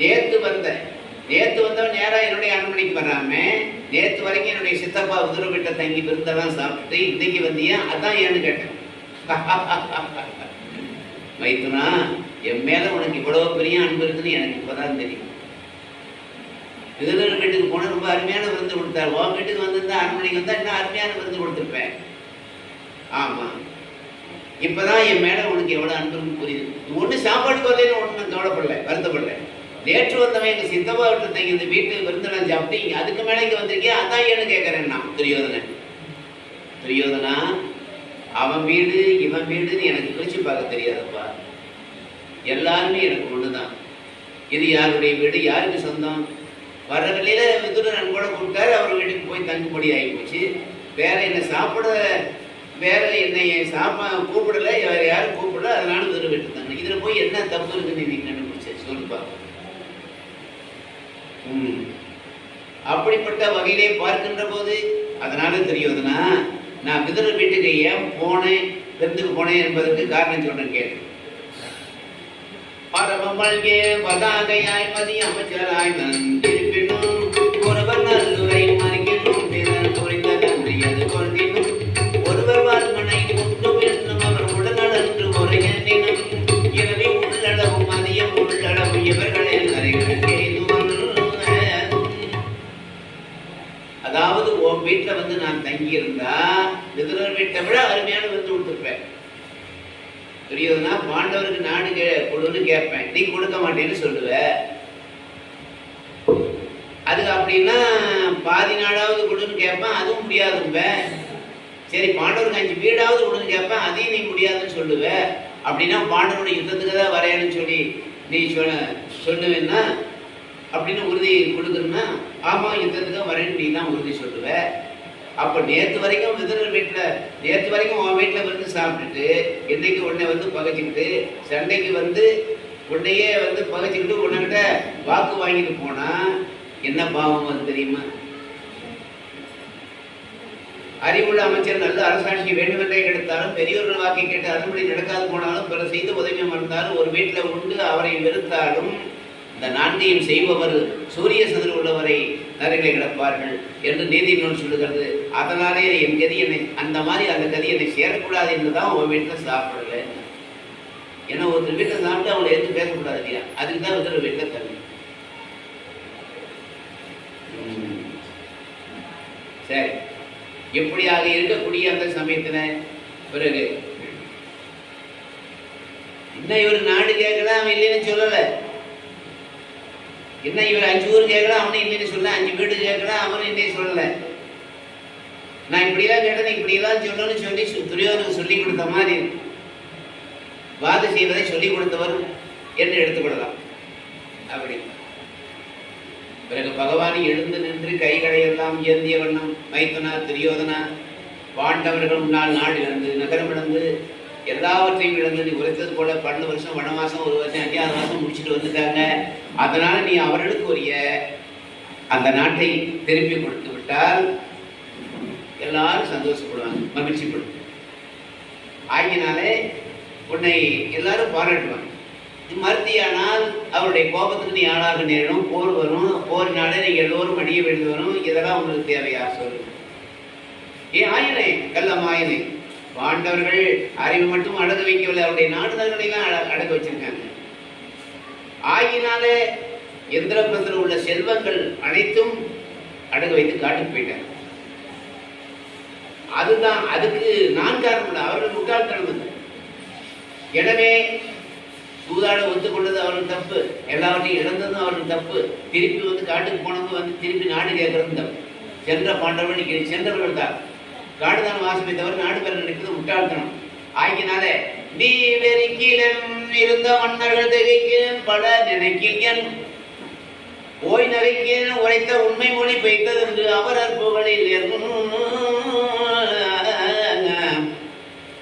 நேற்று வந்தேன். நேற்று வந்தவன் நேராக என்னுடைய அரண்மனைக்கு வராம நேற்று வரைக்கும் என்னுடைய சித்தப்பா உதிர வீட்டை தங்கி விருந்தெல்லாம் சாப்பிட்டு இன்னைக்கு வந்தியா? அதான் ஏன்னு கேட்டேன். மைத்துனா, என் மேல உனக்கு இவ்வளவு பெரிய அன்பு இருக்குன்னு எனக்கு இப்பதான் தெரியும். விருதுநகர் வீட்டுக்கு போன ரொம்ப அருமையான விருந்து கொடுத்தாரு. உன் வீட்டுக்கு வந்திருந்தா அரண்மனைக்கு வந்தா இன்னும் அருமையான விருந்து கொடுத்துருப்பேன். ஆமா, இப்பதான் என் மேல உனக்கு எவ்வளவு அன்புன்னு புரியுது. ஒண்ணு சாப்பாடு வரலன்னு ஒண்ணு நான் கவலைப்படல, வருத்தப்படல. நேற்று வந்தவன் எங்க சித்தப்பா விட்டு தங்கி இந்த வீட்டு விருந்தெல்லாம் சாப்பிட்டு அதுக்கு மேல இங்க வந்திருக்கேன், அதான் ஏன்னு கேட்கறேன் நான். துரியோதனா, அவன் வீடு இவன் வீடுன்னு எனக்கு பிரிச்சு பார்க்க தெரியாதப்பா. எல்லாருமே எனக்கு ஒண்ணுதான். இது யாருடைய வீடு, யாருக்கு சொந்தம்? வர வழியில விதுரன் கூட கூப்பிட்டாரு, அவர் வீட்டுக்கு போய் தங்குபடி ஆகி போச்சு. வேற என்ன சாப்பிட, வேற என்னை கூப்பிடல, வேற யாரும் கூப்பிடல, அதனால விதுர வீட்டு தாங்க. இதுல போய் என்ன தப்பு இருக்குன்னு நீங்க கண்டுபிடிச்ச சொல்லுப்பா. அப்படிப்பட்ட வகையிலே பார்க்கின்ற போது அதனால தெரியுதுன்னா, நான் விதுர வீட்டுக்கு ஏன் போனேன், விருந்துக்கு போனேன் என்பதற்கு காரணம் சொல்றேன் கேட்டு. பரமமல்கே பதாகையாய் மதி அமைச்சராய் திருப்பினும் ஒருவர் நல்லுரை மறிக்கணும் பிறர் புரிந்த நன்றியது கொண்டினும் ஒருவர் வார்மனை முட்டு என்னும் அவர் உடனன்று ஒரு எண்ணினும் இரவி உள்ளளவு மதியம் உள்ளளவு இவர்களே நிறைகளுக்கே. அதாவது உன் வீட்டுல வந்து நான் தங்கி இருந்தா விதுரர் வீட்டை விட அருமையான விருந்து கொடுத்துருப்பேன். தெரியுதுன்னா, பாண்டவருக்கு நாடு கொடுன்னு கேட்பேன், நீ கொடுக்க மாட்டேன்னு சொல்லுவ. அதுக்கு அப்படின்னா பாதி நாடாவது கொடுன்னு கேட்பேன், அதுவும் முடியாதும்ப. சரி, பாண்டவருக்கு 5 வீடாவது கொடுன்னு கேட்பேன், அதையும் நீ முடியாதுன்னு சொல்லுவ. அப்படின்னா பாண்டவரோட யுத்தத்துக்கு தான் வரையன்னு சொல்லி நீ சொல்லுவேன்னா அப்படின்னு உறுதி கொடுக்கணும்னா, ஆமா யுத்தத்துக்கு வரேன்னு நீ தான் உறுதி சொல்லுவ. அப்ப நேற்று வரைக்கும் விதுரர் வீட்டுல, நேற்று வரைக்கும் உன் வீட்டுல வந்து சாப்பிட்டுட்டு இன்னைக்கு உன்னை வந்து பகைச்சிக்கிட்டு சண்டைக்கு வந்து உன்னையே வந்து பகைச்சிக்கிட்டு உன்கிட்ட வாக்கு வாங்கிட்டு போனா என்ன பாவம் அது தெரியுமா? அறிவுள்ள அமைச்சர் நல்ல அரசாட்சி வேண்டுமென்றே கிடைத்தாலும் பெரியோர்கள் வாக்கை கேட்டு அதன்படி நடக்காது போனாலும் பிற செய்த உதவியம் இருந்தாலும் ஒரு வீட்டுல உண்டு அவரை வெறுத்தாலும் இந்த நான்கையும் செய்பவர் சூரிய சதுர உள்ளவரை நரகிலே கிடப்பார்கள் என்று நீதிநூல் சொல்லுகிறது. அதனாலே என் கதி என்னை அந்த மாதிரி அந்த கதி என்னை சேரக்கூடாது என்றுதான் உன் வீட்டில் சாப்பிடல. ஏன்னா ஒருத்தர் வீட்டில் சாப்பிட்டு அவங்களை எடுத்து பேசக்கூடாது இல்லையா? அதுக்கு தான் ஒருத்தர் வீட்டில் தள்ளி. சரி, எப்படியாக இருக்கக்கூடிய அந்த சமயத்துல பிறகு இன்னும் இவர் நாடு கேட்கலாம், அவன் இல்லைன்னு சொல்லலை. என்ன இவர் 5 ஊர் கேட்கலாம், அவனு இல்லைன்னு சொல்ல, 5 வீடு கேட்கலாம், அவனு இல்லைன்னு சொல்லல. நான் இப்படிலாம் கேட்டேன், இப்படிலாம் சொல்லணும்னு சொல்லி துரியோதனுக்கு சொல்லிக் கொடுத்த மாதிரி வாத செய்வதை சொல்லிக் கொடுத்தவர் என்று எடுத்துக்கொள்ளலாம். அப்படி பிறகு பகவான் எழுந்து நின்று கைகளையெல்லாம் ஏந்திய வண்ணம் மைத்துனா துரியோதனா, பாண்டவர்கள் முன்னால் நாடு இழந்து நகரம் இழந்து எல்லாவற்றையும் இழந்து நீ உரைத்தது போல 12 வருஷம் வனவாசம், 1 வருஷம் 5வது மாசம் முடிச்சுட்டு வந்துட்டாங்க. அதனால நீ அவர்களுக்கு உரிய அந்த நாட்டை திருப்பி கொடுத்து விட்டால் எல்லாரும் சந்தோஷப்படுவாங்க, மகிழ்ச்சிப்படுவாங்க. ஆகினாலே உன்னை எல்லாரும் பாராட்டுவாங்க. மறுத்தியானால் அவருடைய கோபத்துக்கு நீ ஆளாக நேரிடும், போர் வரும், போரினாலே நீங்க எல்லோரும் அடிய வேண்டி வரும். இதெல்லாம் உங்களுக்கு தேவையா சொல்லு? ஏன் ஆயனை கள்ளமாயனை பாண்டவர்கள் அறிவு மட்டும் அடகு வைக்கவில்லை, அவருடைய நாடுதல்களெல்லாம் அடகு வச்சிருக்காங்க. ஆகினாலே எந்திரபுரத்தில் உள்ள செல்வங்கள் அனைத்தும் அடகு வைத்து காட்டுக்கு போயிட்டாங்க. அதுதான், அதுக்கு நான் காரணம் இல்லை, அவர்கள் முட்டாள்தனம் இல்லை. எனவே சூதாட ஒத்துக்கொண்டது அவர்கள் தப்பு, எல்லாவற்றையும் இழந்ததும் அவர்கள் தப்பு, திருப்பி வந்து காட்டுக்கு போனது வந்து திருப்பி நாடு கேட்கறதும் தப்பு. சென்ற பாண்டவர்கள் சென்றவர்கள் தான் காடுதான் வாசமை தவிர நாடு பெற நினைக்கிறது முட்டாள்தனம். ஆகினால நீ வெறிக்கிலன் இருந்த மன்னர்கள் திகைக்கிறன் பல நினைக்கிறன் ஓய் நகைக்கிறன் உரைத்த உண்மை மொழி பெய்தது என்று அவர் அற்புகளில்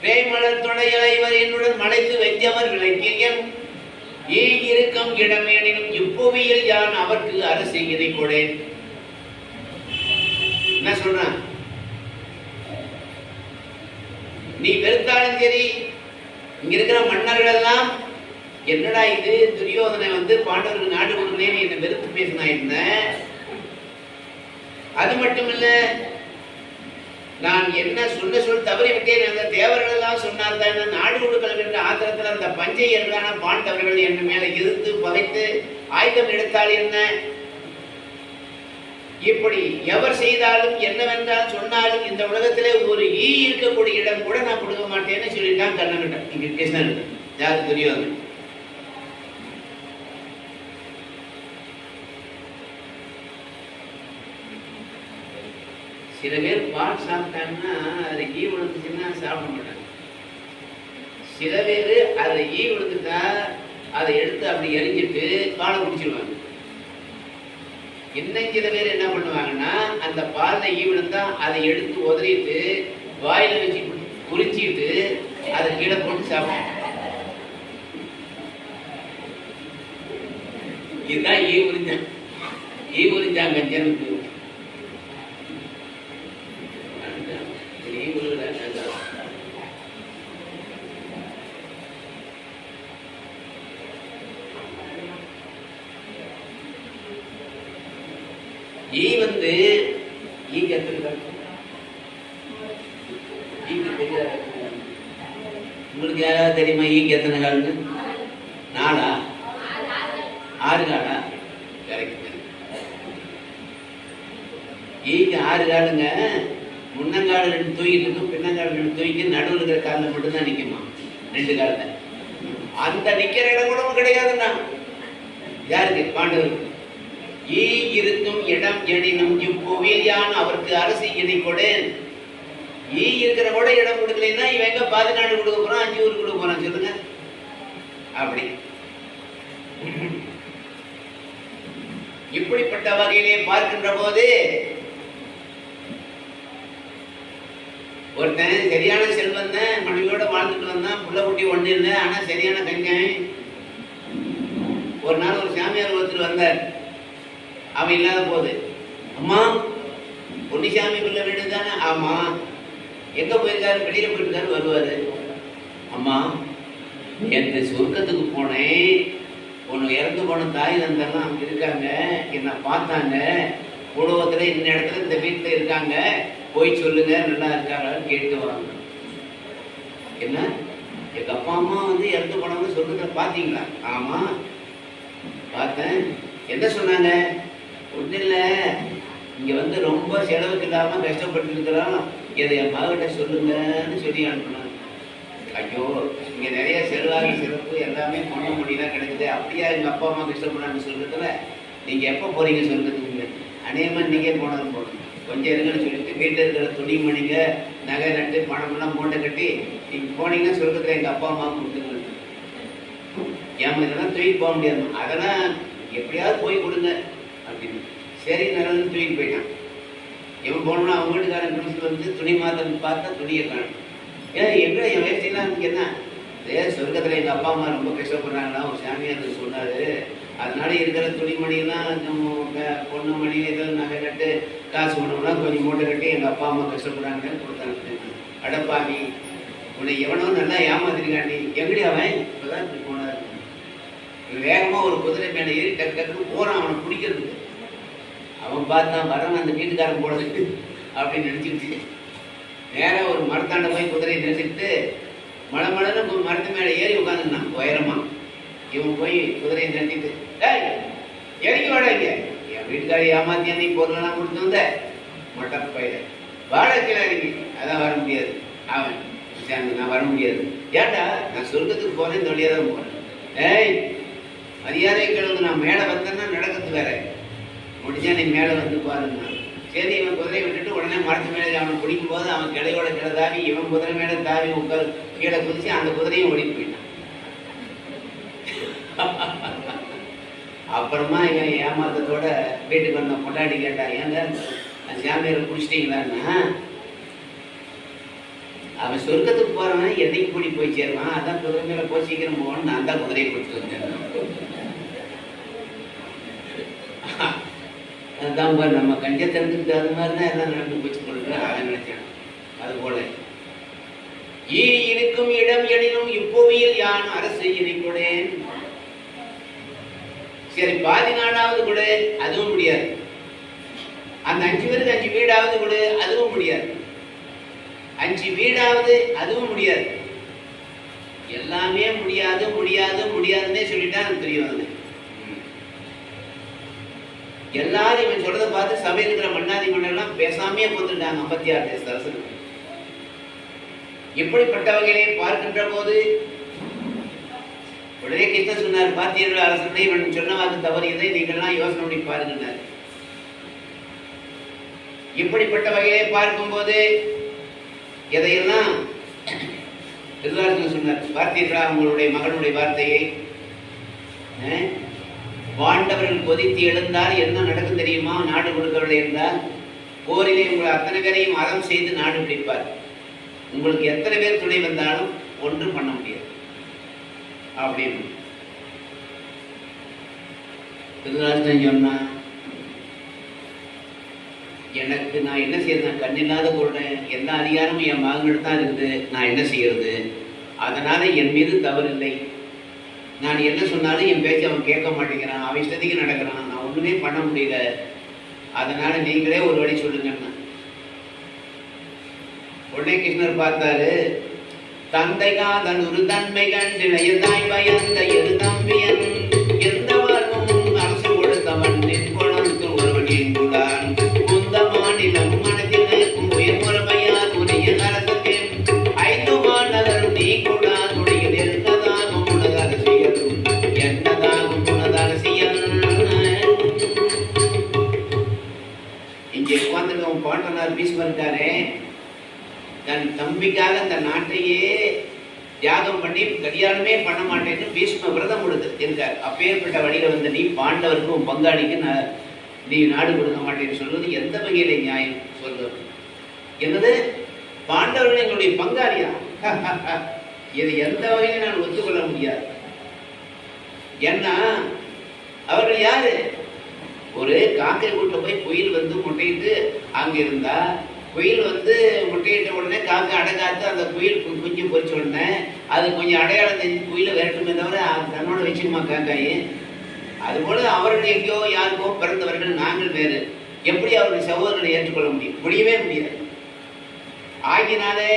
பேய்மலர் துணையலை இவர் என்னுடன் மலைத்து வெஞ்சவர் விளக்கிறன் இருக்கும் இடமேனினும் இப்புவியில் யான் அவருக்கு அரசு இதை கொடேன். என்ன சொல்றான்? நீ வெறுத்தாலும் சரி, இங்க இருக்கிற மன்னர்கள் எல்லாம் என்னடா இது துரியோதனை பாண்டவருக்கு நாடு கொடுக்கலன்னு என்ன வெறுத்து பேசினா என்ன. அது மட்டும் இல்ல, நான் என்ன சொல் தவறி விட்டேன். அந்த தேவர்கள் எல்லாம் சொன்னார் தான் நாடு கொடுக்கல என்ற ஆத்திரத்தில் அந்த பஞ்சையர்களான பாண்டவர்கள் என் மேல எதிர்த்து பகைத்து ஆயுதம் எடுத்தால் என்ன, இப்படி எவர் செய்தாலும் என்னவென்றால் சொன்னாலும் இந்த உலகத்திலே ஒரு ஈ இருக்கக்கூடிய இடம் கூட நான் கொடுக்க மாட்டேன்னு சொல்லிட்டான் கண்ணன். இங்க கிருஷ்ணன் யாருக்கு தெரியும். சில பேர் பால் சாப்பிட்டாங்கன்னா அது ஈ விழுந்துச்சுன்னா சாப்பிட மாட்டாங்க. சில பேர் அதை ஈ விழுந்துட்டா அதை எடுத்து அப்படி எரிஞ்சிட்டு பாலை குடிச்சிருவாங்க. இன்னும் சில பேர் என்ன பண்ணுவாங்கன்னா அந்த பாலை ஈ விழுந்தா அதை எடுத்து உதறிட்டு வாயில வச்சு குறிச்சிட்டு அதை கீழே போட்டு சாப்பிடுவாங்க. இதுதான் ஈ உறிஞ்சாங்க ஜனத்துக்கு. உங்களுக்கு யாராவது தெரியுமா ஈக்கு எத்தனை கால்னு? 4 6 காலா? ஈக்கு 6 காலுங்க. முன்னங்கால 2 தூக்கிட்டு இருக்கும், பின்னங்கால 2 தூக்கி நடுவில் இருக்கிற காலில் மட்டும்தான் நிற்குமா 2 காலத்தை. அந்த நிக்கிற இடம் கூட கிடையாதுன்னா யாருக்கு? பாண்டவருக்கு. ஈ இருக்கும் இடம் எனினும் இப்புவியில் யான் அவருக்கு அரசு இதை கொடேன். ஈ இருக்கிற கூட இடம் கொடுக்கலைன்னா இவன் எங்க 10 நாடு கொடுக்க போறான், 5 ஊருக்கு கொடுக்க போறான் சொல்லுங்க. அப்படி இப்படிப்பட்ட வகையிலே பார்க்கின்ற போது ஒருத்தன் சரியான செல்வந்த மனைவியோட வாழ்ந்துட்டு வந்தான், புள்ள குட்டி ஒண்ணு இல்லை, ஆனா சரியான கஞ்சன். ஒரு நாள் ஒரு சாமியார் ஒருத்தர் வந்தார். அவன் இல்லாத போது, அம்மா பொன்னிசாமி பிள்ளை வீடு தானே? ஆமா. எங்க போயிருக்காரு? வெளியில போயிருக்காரு, வருவாரு. அம்மா நேற்று சொர்க்கத்துக்கு போனேன், ஒன்று இறந்து போன தாய் தந்தெல்லாம் அங்க இருக்காங்க, என்ன பார்த்தாங்க, உலகத்துல இந்த இடத்துல இந்த வீட்டுல இருக்காங்க, போய் சொல்லுங்க நல்லா இருக்காங்கன்னு கேட்டு வாங்க. என்ன எங்க அப்பா அம்மா இறந்து போனவங்க சொர்க்கத்துல பாத்தீங்களா? ஆமா பார்த்தேன். என்ன சொன்னாங்க? ஒன்றும் இல்லை, இங்க ரொம்ப செலவுக்கு இல்லாம கஷ்டப்பட்டு இருக்கிறோம், இதை என் மகிட்ட சொல்லுங்கன்னு சொல்லி அனுப்பினாங்க. ஐயோ, இங்க நிறைய செல்வாக்கு சிறப்பு எல்லாமே பொண்ணு முடியலாம் கிடைக்குது, அப்படியா எங்க அப்பா அம்மா கஷ்டப்படான்னு சொல்றதுல நீங்க எப்ப போறீங்க சொல்றதுக்கு? அநேகமா நீங்க போனது போகணும், கொஞ்சம் இருங்கன்னு சொல்லிட்டு வீட்டில் இருக்கிற துணி மணிங்க நகை நட்டு பணமெல்லாம் மூட்டை கட்டி நீங்க போனீங்கன்னா சொல்றதுல எங்க அப்பா அம்மா கொடுத்துங்க. ஏமா இதெல்லாம் தூக்கிட்டு போக முடியாது, அதெல்லாம் எப்படியாவது போய் கொடுங்க அப்படின்னு. சரி நல்லதுன்னு தூக்கிட்டு போயிட்டான். இவன் போனோம்னா அவங்க வீட்டுக்காரன் துணி மாத்திரம் பார்த்தா துணியை காணும். ஏன் எங்க என் வயசுலாம் என்ன சொர்க்கத்துல எங்க அப்பா அம்மா ரொம்ப கஷ்டப்படுறாங்களா ஒரு சாமியார் சொன்னாரு, அதனால இருக்கிற துணிமணியெல்லாம் பொண்ணு மணி இதெல்லாம் நகை கட்டு காசு பண்ணோம்னா கொஞ்சம் மூட்டை கட்டி எங்க அப்பா அம்மா கஷ்டப்படுறாங்கன்னு கொடுத்தாங்க. அடப்பாவி, உன்னை எவனோ நல்லா ஏமாத்திருக்காண்டி. எங்கடி அவன் இப்பதான் போனாரு. வேகமா ஒரு குதிரை மேல ஏறி டக்கு டக்குன்னு போறான் அவனை பிடிக்கிறதுக்கு. அவன் பார்த்தான் வரவன் அந்த வீட்டுக்காரன் போடுறதுக்கு அப்படின்னு நினைச்சுக்கிட்டு நேரம் ஒரு மரத்தாண்ட போய் குதிரையை நிறுத்திட்டு மழை மரத்து மேல ஏறி உட்காந்துருந்தான் உயரமா. இவன் போய் குதிரையை நிறுத்திட்டு, இறங்கி வாடகைங்க, என் வீட்டுக்காரி ஏமாத்தி நீ பொருளெல்லாம் கொடுத்து வந்த மொட்டை பயிர வாடகைல இறங்கி. அதான் வர முடியாது. அவன் நான் வர முடியாது. ஏண்டா நான் சொர்க்கத்துக்கு போறேன், இந்த வழியா தான் போறேன். மரியாதை கிழங்கு நான் மேலே வந்தேன்னா நடக்கிறது வேற, முடிஞ்சா நீ மேலே வந்து பாருங்க. சரி, இவன் குதிரையை விட்டுட்டு உடனே மரத்து மேலே அவனை பிடிக்கும் போது அவன் கிளையோட கிளை தாவி இவன் குதிரை மேலே தாவி உட்கார் கீழே குதிச்சு அந்த குதிரையும் ஓடி போயிட்டான். அப்புறமா இவன் ஏமாத்தத்தோட வீட்டுக்கு வந்த பொண்டாட்டி கேட்டா, ஏங்க சாமியாரை பிடிச்சிட்டீங்களான்னா, அவன் சொர்க்கத்துக்கு போறவன் என்னைக்கு கூடி போய் சேருவான், அதான் குதிரை மேல போய் சீக்கிரம் போகணும்னு நான் தான் குதிரையை பிடிச்சிட்டு வந்தேன். அதுதான் பாரு, நம்ம கஞ்சத்தை எடுத்துக்கிட்டு அது மாதிரி தான் எல்லாம் நடந்து போச்சு கொண்டு அவன் நினைச்சான். அது போல ஈரி இருக்கும் இடம் எனினும் இப்புவியில் யான் அரசு இணைக்கூடேன். சரி, பாதி நாடாவது கூட, அதுவும் முடியாது. அந்த 5 பேருக்கு 5 வீடாவது கூட, அதுவும் முடியாது. 5 வீடாவது, அதுவும் முடியாது. எல்லாமே முடியாது முடியாது முடியாதுன்னே சொல்லிட்டா எனக்கு தெரியும். அது எல்லாரும் இவன் சொல்றதை பார்த்து சபையில் இருக்கிற மன்னாதி மன்னர்லாம் பேசாமையே போத்துட்டாங்க 56 தேச அரசர்கள். இப்படிப்பட்ட வகையிலே பார்க்கின்ற போது உடனே கிருஷ்ணன் சொன்னார், பார்த்தீர்கள் அரசனை, இவன் சொன்ன வாக்கு தவறியதை நீங்கள்லாம் யோசனை பண்ணி பாருங்கன்னார். இப்படிப்பட்ட வகையிலே பார்க்கும்போது எதையெல்லாம் திருவாரூர் சொன்னார், பார்த்தீர்களா உங்களுடைய மகனுடைய வார்த்தையை? பாண்டவர்கள் கொதித்து எழுந்தால் என்ன நடக்கும் தெரியுமா? நாடு கொடுக்கவில்லை என்றால் போரிலே உங்களை அத்தனை பேரையும் அறம் செய்து நாடு பிடிப்பார். உங்களுக்கு எத்தனை பேர் துணை வந்தாலும் ஒன்றும் பண்ண முடியாது அப்படின்னு திருதராஷ்டிரன் சொன்னா, எனக்கு நான் என்ன செய்யறது? கண்ணில்லாத கொள்றேன், எல்லா அதிகாரமும் என் மகன்கிட்ட தான் இருக்குது, நான் என்ன செய்யறது? அதனால என் மீது தவறில்லை. நான் என்ன சொன்னாலும் என் பேச்சு அவன் கேட்க மாட்டேங்கிறான், அவன் இஷ்டத்துக்கு நடக்கிறான், நான் ஒண்ணுமே பண்ண முடியல. அதனால நீங்களே ஒரு வழி சொல்லுங்கன்னா. உடனே கிருஷ்ணர் பார்த்தாரு, தந்தை காதன் ஒரு தன்மை கண்டினையதாய் பயந்த எரு தம்பியன் எந்த வாழ்வும் அரசு கொடுத்தவன் நிற்கொழுந்து ஒருவனின் கூடான் குந்த மாநிலம் மனத்தில் நிற்கும் உயர்முறைமையா துணைய அரசத்தின் 5 மாநகர் நீ கூடா துணையில் என்னதாகும் உனது அரசியல் என்னதாகும் உனது அரசியல். இங்கே உட்கார்ந்து பாண்டனார் பீஷ்மர் இருக்காரே, தன் தம்பிக்காக அந்த நாட்டையே தியாகம் பண்ணி கல்யாணமே பண்ண மாட்டேன்னு பீஷ்ம விரதம் கொடுத்து இருக்கார். அப்பேற்பட்ட வழியில வந்து நீ பாண்டவருக்கும் பங்காளிக்கு நீ நாடு கொடுக்க மாட்டேன்னு சொல்றது எந்த வகையில நியாயம் சொல்றது? என்னது, பாண்டவர்கள் எங்களுடைய பங்காளியா? இது எந்த வகையில நான் ஒத்துக்கொள்ள முடியாது. ஏன்னா அவர்கள் யாரு? ஒரு காக்கை கூட்ட போய் குயில் வந்து முட்டையிட்டு அங்க இருந்தா, குயில் வந்து முட்டையிட்ட உடனே காக்கை அடங்காத்து அந்த குயில் குஞ்சு பொறிச்ச உடனே அது கொஞ்சம் அடையாளம் தெரிஞ்சு குயிலை விரட்டுமே தவிர தன்னோட வச்சுக்குமா காக்காய்? அதுபோல அவர்கள் எங்கேயோ யாருக்கோ பிறந்தவர்கள், நாங்கள் வேறு. எப்படி அவருடைய சகோதரர்களை ஏற்றுக்கொள்ள முடியும்? முடியவே முடியாது. ஆகினாலே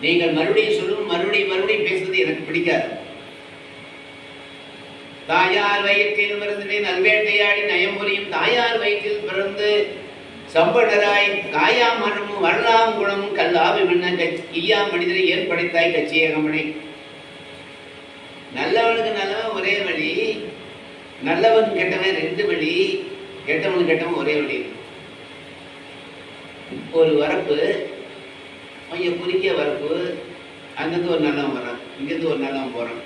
நீங்கள் மறுபடியும் சொல்லும், மறுபடியும் பேசுறது எனக்கு பிடிக்காது. தாயார் வயிற்றில் பிறந்து நல்வேட்டையாடி நயம்புரியும் தாயார் வயிற்றில் பிறந்து சம்படராய் காயா மரமும் வரலாம் குணமும் கல்லாவி மன்ன ஈயா மனிதரை ஏன் படைத்தாய் கச்சியகமனை. நல்லவனுக்கு நல்லவன் ஒரே வழி, நல்லவன் கெட்டவன் 2 வழி, கெட்டவனுக்கு கெட்டவன் ஒரே வழி. ஒரு வரப்பு, கொஞ்சம் குறுகிய வரப்பு, அங்கிருந்து ஒரு நல்லவன் வரான், இங்கிருந்து ஒரு நல்லவன் போறான்.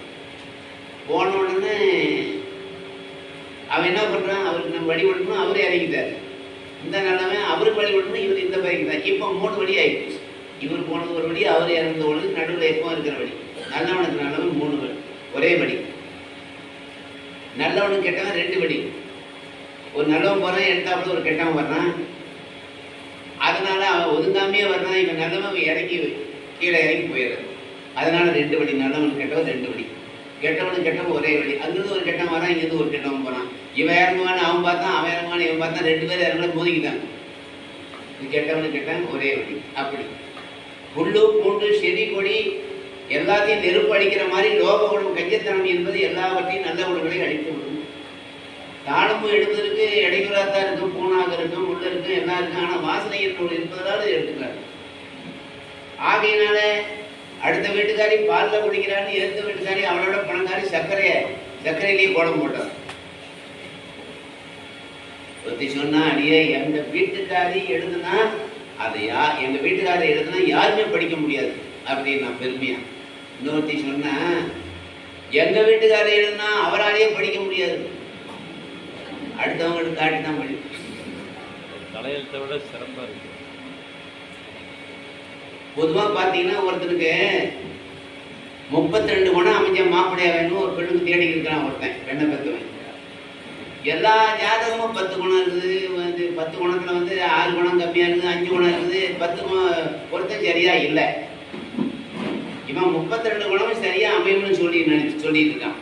போன உடனே அவன் என்ன பண்றான்? அவருக்கு நம்ம வழி கொடுக்கணும், அவரே இறங்கிட்டாரு. இந்த நல்லவன் அவருக்கு வழி கொடுக்கணும், இவர் இந்த பையன். இப்போ 3 வழி ஆயிடுச்சு. இவர் போனது ஒரு வழி, அவர் இறந்த ஒன்று, நடுவில் எப்போ இருக்கிற வழி. நல்லவனுக்கு நல்லவன் 3 வழி, ஒரே வழி. நல்லவனுக்கு கெட்டவன் 2 வழி. ஒரு நல்லவன் போறான், எடுத்தாப்புல ஒரு கெட்டவன் வர்றான். அதனால அவன் ஒதுங்காமையே வர்றான். இவன் நல்லவன் இறங்கி கீழே இறங்கி போயிடுறான். அதனால 2 வழி. நல்லவனுக்கு கெட்டவன் 2 வழி, கெட்டவனுக்கு கெட்டவன் ஒரே வழி. அங்கிருந்து ஒரு கெட்டவன் வரான், இங்கிருந்து ஒரு கெட்டவன் போறான். இவன் இறங்குவான்னு அவன் பார்த்தான், அவன் இறங்குவான்னு இவன் பார்த்தான். 2 பேரும் இறங்கல, மோதிக்கிட்டாங்க. கெட்டவனுக்கு கெட்டவன் ஒரே வழி. அப்படி புல்லு பூண்டு செடி கொடி எல்லாத்தையும் நெருப்பு அடிக்கிற மாதிரி லோக குணம் கஞ்சத்தனம் என்பது எல்லாவற்றையும் நல்ல குணங்களை அழித்து விடும். தாளமும் எடுப்பதற்கு இடையூறாத்தான் இருக்கும், பூனாக இருக்கும், உள்ள இருக்கும், எல்லாம் இருக்கும். ஆனால் வாசனை இருப்பதால் எடுத்துக்கிறார். ஆகையினால அடுத்த வீட்டுக்காரி பாலில் குடிக்கிறான்னு எந்த வீட்டுக்காரி அவளோட பணக்காரி சர்க்கரையிலேயே கோலம் போட்டார். ஒருத்தி சொன்னா, அடியே எங்க வீட்டுக்காரி எழுதுனா அதை எங்க வீட்டுக்காரி எழுதுனா யாருமே படிக்க முடியாது அப்படின்னு நான் பெருமையா. இன்னொருத்தி சொன்னா, எங்க வீட்டுக்காரி எழுதுனா அவராலேயே படிக்க முடியாது, அடுத்தவங்களுக்கு காட்டி தான் படிக்கும். தலையெழுத்தை விட சிறப்பா இருக்கு. பொதுவா பாத்தீங்கன்னா ஒருத்தனுக்கு 32 குணம் அமைஞ்ச மாப்பிள்ளையா வேணும் ஒரு பெண்ணுக்கு தேடி இருக்கிறான் ஒருத்தன், பெண்ணை பெற்றவன். எல்லா ஜாதகமும் 10 குணம் இருக்குது. 10 குணத்துல 6 குணம் கம்மியா இருக்குது, 5 குணம் இருக்குது, 10 பொருத்தம் சரியா இல்லை. இவன் 32 குணமும் சரியா அமையும்னு சொல்லிட்டு இருக்கான்.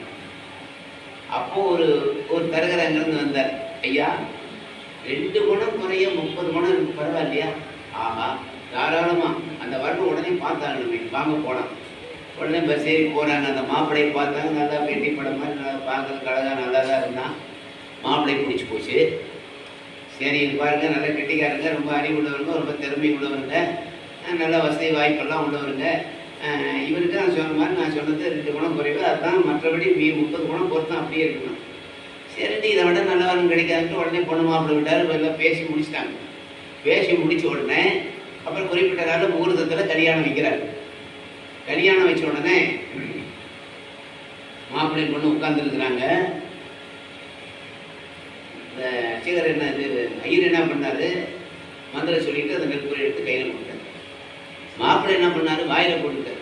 அப்போ ஒரு தரகர் அங்கிருந்து வந்தார். ஐயா, 2 குணம் குறைய 30 குணம் இருக்கு, பரவாயில்லையா? ஆஹா, தாராளமா அந்த வரணும். உடனே பார்த்தாங்க, வாங்க போலாம். உடனே பஸ் ஏறி போறாங்க. அந்த மாப்பிள்ளையை பார்த்தாங்க. நல்லா பெட்டி படம் மாதிரி நல்லா பார்க்கறதுக்கு அழகா நல்லா தான் இருந்தான். மாப்பிள்ளை பிடிச்சி போச்சு. சரி, இது பாருங்க, நல்லா கெட்டிக்காரங்க, ரொம்ப அறிவு உள்ளவருங்க, ரொம்ப திறமை உள்ளவருங்க, நல்ல வசதி வாய்ப்பெல்லாம் உள்ளவருங்க. இவருக்கு நான் சொன்ன மாதிரி நான் சொன்னது 2 குணம் குறைவு, அதுதான். மற்றபடி 30 குணம் பொறுத்தான் அப்படியே இருக்கணும். சரிட்டு இதை விட நல்ல வரணும் கிடைக்காதுன்ட்டு உடனே பொண்ணு மாப்பிள்ளை விட்டார். எல்லாம் பேசி முடிச்சிட்டாங்க. பேசி முடிச்ச உடனே அப்புறம் குறிப்பிட்ட கால முகூர்த்தத்தில் கல்யாணம் வைக்கிறார். கல்யாணம் வச்ச உடனே மாப்பிள்ளை பொண்ணு உட்கார்ந்துருக்குறாங்க. இந்த அர்ச்சகர் ஐயர் என்ன பண்ணாரு, மந்திரம் சொல்லிட்டு அந்த நெற்பொருள் எடுத்து கையில் கொடுத்தாரு. மாப்பிள்ளை என்ன பண்ணாரு, வாயில போட்டுட்டார்.